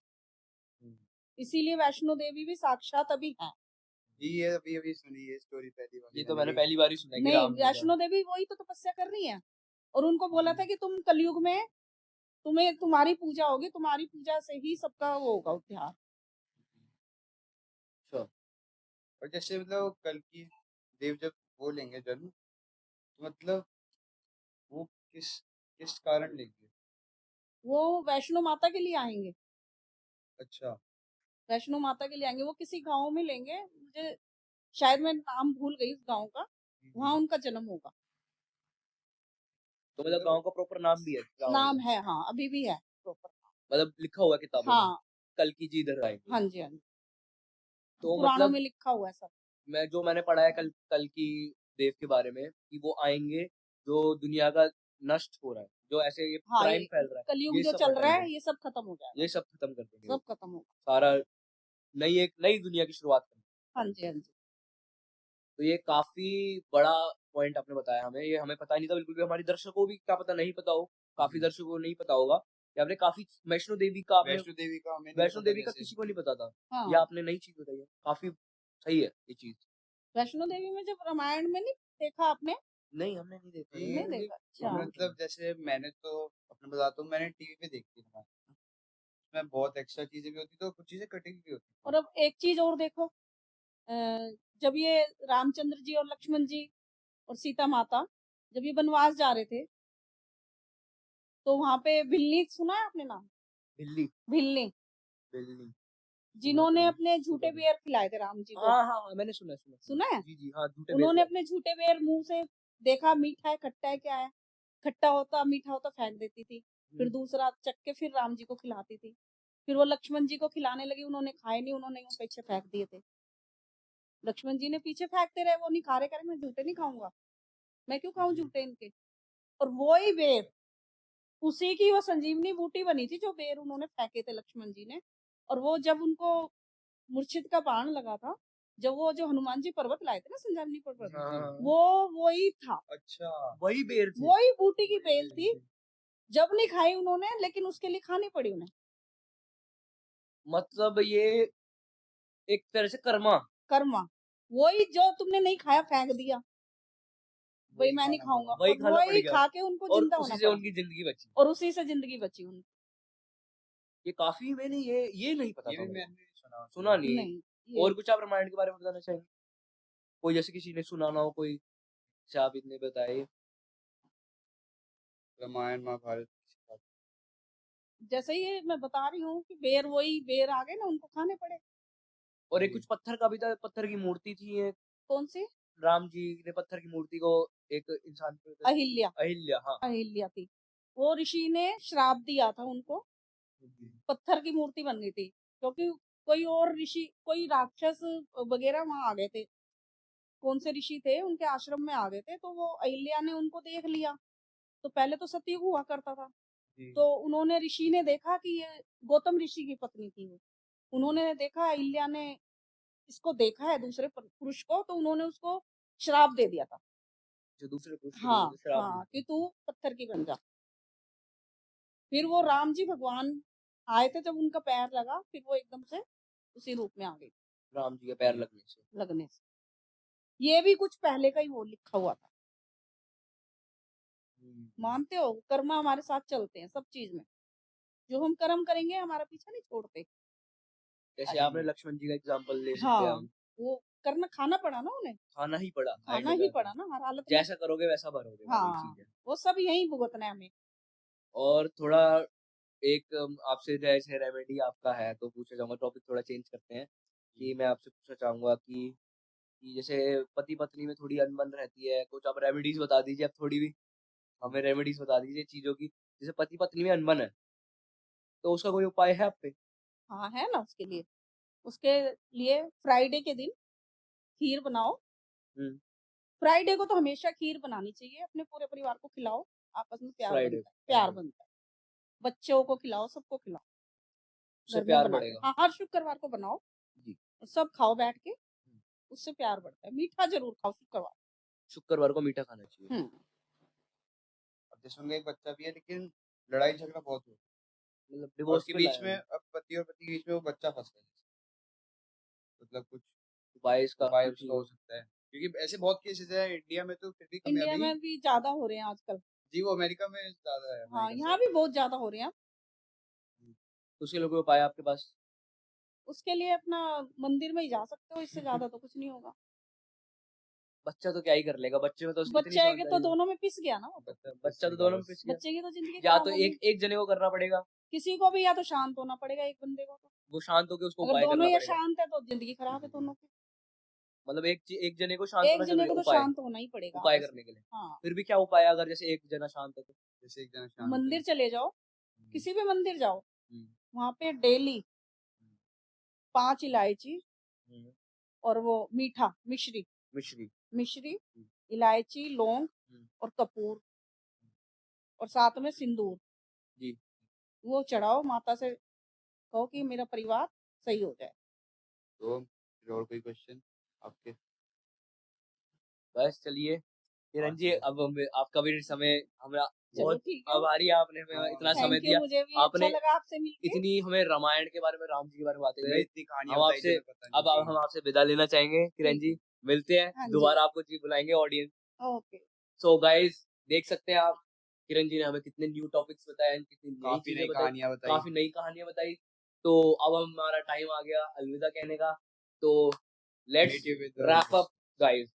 हम्म। इसीलिए वैष्णो देवी भी साक्षात अभी है। जी ये अभी अभी सुनी है स्टोरी पहली ये वाली तो मैंने मैंने भी। पहली बार ही सुना है कि नहीं, राम जी का। वैष्णो देवी वही तो तपस्या कर रही है, और उनको बोला था जी कि तुम कलयुग में तुम्हें तुम्हारी पूजा होगी, तुम्हारी पूजा से ही सबका वो होगा उद्धार। अच्छा, और जैसे मतलब कल की देव जब वो लेंगे जन्म, तो मतलब वो किस किस कारण लेंगे? वो वैष्णो माता के लिए आएंगे, अच्छा वैष्णो माता के लिए आएंगे। वो किसी गांव में लेंगे, मुझे शायद मैं नाम भूल गई उस गांव का, वहां जी उनका जन्म होगा। तो तो मतलब मतलब गांव का प्रॉपर नाम भी है गांव नाम में, है, हाँ, अभी भी है प्रॉपर। मतलब लिखा हुआ है किताबों में, हाँ, कल की जी इधर आएंगे। हाँ जी, हाँ जी, तो पुराणों मतलब में लिखा हुआ है सब। मैंने पढ़ा है कल कल की देव के बारे में कि वो आएंगे, जो दुनिया का नष्ट हो रहा है, जो ऐसे ये हाँ, क्राइम ये फैल रहा है, कलयुग ये जो सब चल रहा हटाएंगे, है ये सब खत्म हो जाएगा, ये सब खत्म कर देंगे वो। सब खत्म होगा। सारा एक नई दुनिया की शुरुआत करेंगे। हाँ जी, हाँ जी। तो ये काफी बड़ा पॉइंट आपने बताया हमें, ये हमें पता नहीं था बिल्कुल भी, हमारे दर्शकों को भी क्या पता नहीं पता हो, काफी दर्शकों को नहीं पता होगा कि आपने काफी वैष्णो देवी का आपने वैष्णो देवी का हमें नहीं वैष्णो पता देवी का जैसे किसी को नहीं पता था, ये हाँ आपने नई चीज बताई है, काफी सही है ये चीज। वैष्णो देवी में जब रामायण में नहीं देखा आपने नहीं हमने नहीं देखा जी, ये, नहीं देखा अच्छा मतलब जैसे मैंने तो अपने बताता हूँ, मैंने टीवी पे देखी थी, उसमें बहुत एक्स्ट्रा चीजें भी होती तो कुछ चीजें कटी भी होती और अब एक चीज और देखो जब ये रामचंद्र जी और लक्ष्मण जी और सीता माता जब ये वनवास जा रहे थे तो वहां पे भिल्ली सुना है आपने नाम बिल्ली भिल्ली बिल्ली जिन्होंने सुना अपने तो झूठे नहीं। बेर खिलाए थे राम जी को हाँ हाँ हाँ मैंने सुना सुना है जी जी हाँ झूठे उन्होंने बेर अपने झूठे बेर मुंह से देखा मीठा है खट्टा है क्या है खट्टा होता मीठा होता फेंक देती थी फिर दूसरा चख के फिर राम जी को खिलाती थी फिर वो लक्ष्मण जी को खिलाने लगी उन्होंने खाए नहीं उन्होंने यूं पीछे फेंक दिए थे लक्ष्मण जी ने पीछे फेंकते रहे वो नहीं खा रहे करे मैं झूठे नहीं खाऊंगा मैं क्यों खाऊं झूठे इनके और वो ही बेर उसी की वो संजीवनी बूटी बनी थी जो बेर उन्होंने फेंके थे लक्ष्मण जी ने और वो जब उनको मूर्छित का बाण लगा था जब वो जो हनुमान जी पर्वत लाए थे ना संजीवनी पर्वत हाँ वो वही था अच्छा वही बेर थे वही बूटी की बेल थी जब नहीं खाई उन्होंने लेकिन उसके लिए खानी पड़ी उन्हें मतलब ये एक तरह से कर्मा कर्मा वही जो तुमने नहीं खाया फेंक दिया वही मैं नहीं खाना खाऊंगा पड़ा। वही और खाना पड़ वही गया खा के उनको और जिंदा उसी होना से पड़ा उनकी जिंदगी बची। और उसी से जिंदगी बची उनकी ये काफी मैंने ये नहीं पता ये था भी मुझे। मैंने सुना सुना नहीं। नहीं ये और कुछ आप रामायण के बारे में बताना चाहेंगे? कोई जैसे किसी ने सुना ना हो, कोई जैसे आप इतने बताए। रामायण महाभारत जैसे ही मैं बता रही हूँ कि बेर वही बेर आ गए ना उनको खाने पड़े और एक कुछ पत्थर का भी था, पत्थर की मूर्ति थी एक, कौन सी राम जी ने पत्थर की मूर्ति को एक इंसान पे अहिल्या अहिल्या हाँ अहिल्या थी वो ऋषि ने श्राप दिया था उनको पत्थर की मूर्ति बन गई थी क्योंकि कोई और ऋषि कोई राक्षस वगैरह वहां आ गए थे कौन से ऋषि थे उनके आश्रम में आ गए थे तो वो अहिल्या ने उनको देख लिया तो पहले तो सतयुग हुआ करता था तो उन्होंने ऋषि ने देखा कि ये गौतम ऋषि की पत्नी थी वो उन्होंने देखा अहिल्या ने इसको देखा है दूसरे पुरुष को तो उन्होंने उसको श्राप दे दिया था जो दूसरे पुरुष को हाँ शराब हाँ दी। कि तू पत्थर की बन जा फिर वो राम जी भगवान आए थे जब उनका पैर लगा फिर वो एकदम से उसी रूप में आ गई राम जी के पैर लगने से। लगने से ये भी कुछ पहले का ही वो लिखा हुआ था मानते हो कर्मा हमारे साथ चलते हैं सब चीज में जो हम कर्म करेंगे हमारा पीछा नहीं छोड़ते जैसे आपने लक्ष्मण जी का एग्जांपल ले सकते हैं हाँ हम, वो करना खाना पड़ा ना उन्हें खाना ही पड़ा खाना ही पड़ा ना हर हालत में जैसा करोगे वैसा भरोगे वाली हाँ चीज है। वो सब यही भुगतना है हमें और थोड़ा एक आपसे जैसे रेमेडी आपका है तो पूछना चाहूंगा, टॉपिक थोड़ा चेंज करते हैं कि मैं आपसे पूछना चाहूंगा कि जैसे पति पत्नी में थोड़ी अनबन रहती है, कुछ आप रेमेडीज बता दीजिए, आप थोड़ी भी हमें रेमेडीज बता दीजिए चीजों की, जैसे पति पत्नी में अनबन है तो उसका कोई उपाय है आप पे? हाँ है ना उसके लिए फ्राइडे के दिन खीर बनाओ हम्म फ्राइडे को तो हमेशा खीर बनानी चाहिए अपने पूरे परिवार को खिलाओ आपस में फ्राइडे प्यार बनता है बच्चों को खिलाओ सबको खिलाओ उससे घर में प्यार बना के बढ़ेगा हाँ हर शुक्रवार को बनाओ जी। और सब खाओ बैठ के उससे प्यार बढ़ता है मीठा जरूर खाओ शुक्रवार शुक्रवार को मीठा खाना चाहिए। अब जैसे उनका एक बच्चा भी है लेकिन लड़ाई झगड़ा बहुत होता मतलब है और डिवोर्स उसके पे बीच लाया में है। अब पति और पत्नी के बीच में वो बच्चा फंस गया मतलब कुछ उपाय इसका उपाय कुछ उसका हो सकता है क्योंकि ऐसे बहुत केसेस है इंडिया में तो फिर भी कम है इंडिया अभी में भी ज्यादा हो रहे हैं आजकल जी वो अमेरिका में ज्यादा है हाँ अमेरिका यहाँ भी बहुत ज्यादा हो रहे हैं तो उसके लिए कोई उपाय आपके पास? उसके लिए अपना मंदिर में ही जा सकते हो इससे ज्यादा तो कुछ नहीं होगा बच्चा तो क्या ही कर लेगा, बच्चे में तो उसकी इतनी बच्चे के तो समझदारी है। दोनों में पिस गया ना वो तो। बच्चा तो दोनों में पिस गया। बच्चे की तो जिंदगी या खराब तो होगी एक एक जने को करना पड़ेगा, किसी को भी या तो शांत होना पड़ेगा एक बंदे को तो वो शांत होकर उसको अगर उपाय दोनों करना ये पड़ेगा। शांत है तो जिंदगी खराब है दोनों की मतलब एक जने को शांत एक होना जने जरूरी को है, तो उपाय शांत होना ही पड़ेगा उपाय आपस में। करने के लिए। हाँ फिर भी क्या उपाय है अगर जैसे एक जना शांत है तो? जैसे एक जना शांत मंदिर चले जाओ किसी भी मंदिर जाओ हम्म, वहां पे डेली 5 इलायची हम्म, और वो मीठा मिश्री मिश्री मिश्री इलायची लौंग और कपूर और साथ में सिंदूर जी। वो चढ़ाओ माता से कहो कि मेरा परिवार सही हो जाए तो फिर और कोई क्वेश्चन आपके बस चलिए किरण जी, अच्छा। अब आपका भी समय हमें चलो बहुत ठीक है। आभारी है, आपने हमें हाँ, इतना समय थैंक यू, दिया। मुझे भी अच्छा आपने लगा आपसे मिलके। इतनी हमें रामायण के बारे में, राम जी के बारे में बातें मैं करी। इतनी कहानियाँ हम बताई जो आपसे मैं पता नहीं अब थी। हम आपसे विदा लेना चाहेंगे किरण ठीक जी। है। मिलते हैं हाँ जी। दोबारा, आपको जी बुलाएंगे ऑडियंस। ओके। सो गाइस, देख सकते हैं आप, किरण जी ने हमें कितने न्यू टॉपिक्स बताए, कितनी नई काफ़ी चीजें नई बताई, कहानियाँ बताई। काफी नई कहानियां बताई। तो अब हमारा टाइम आ गया अलविदा कहने का। तो let's meet you with the wrap up guys.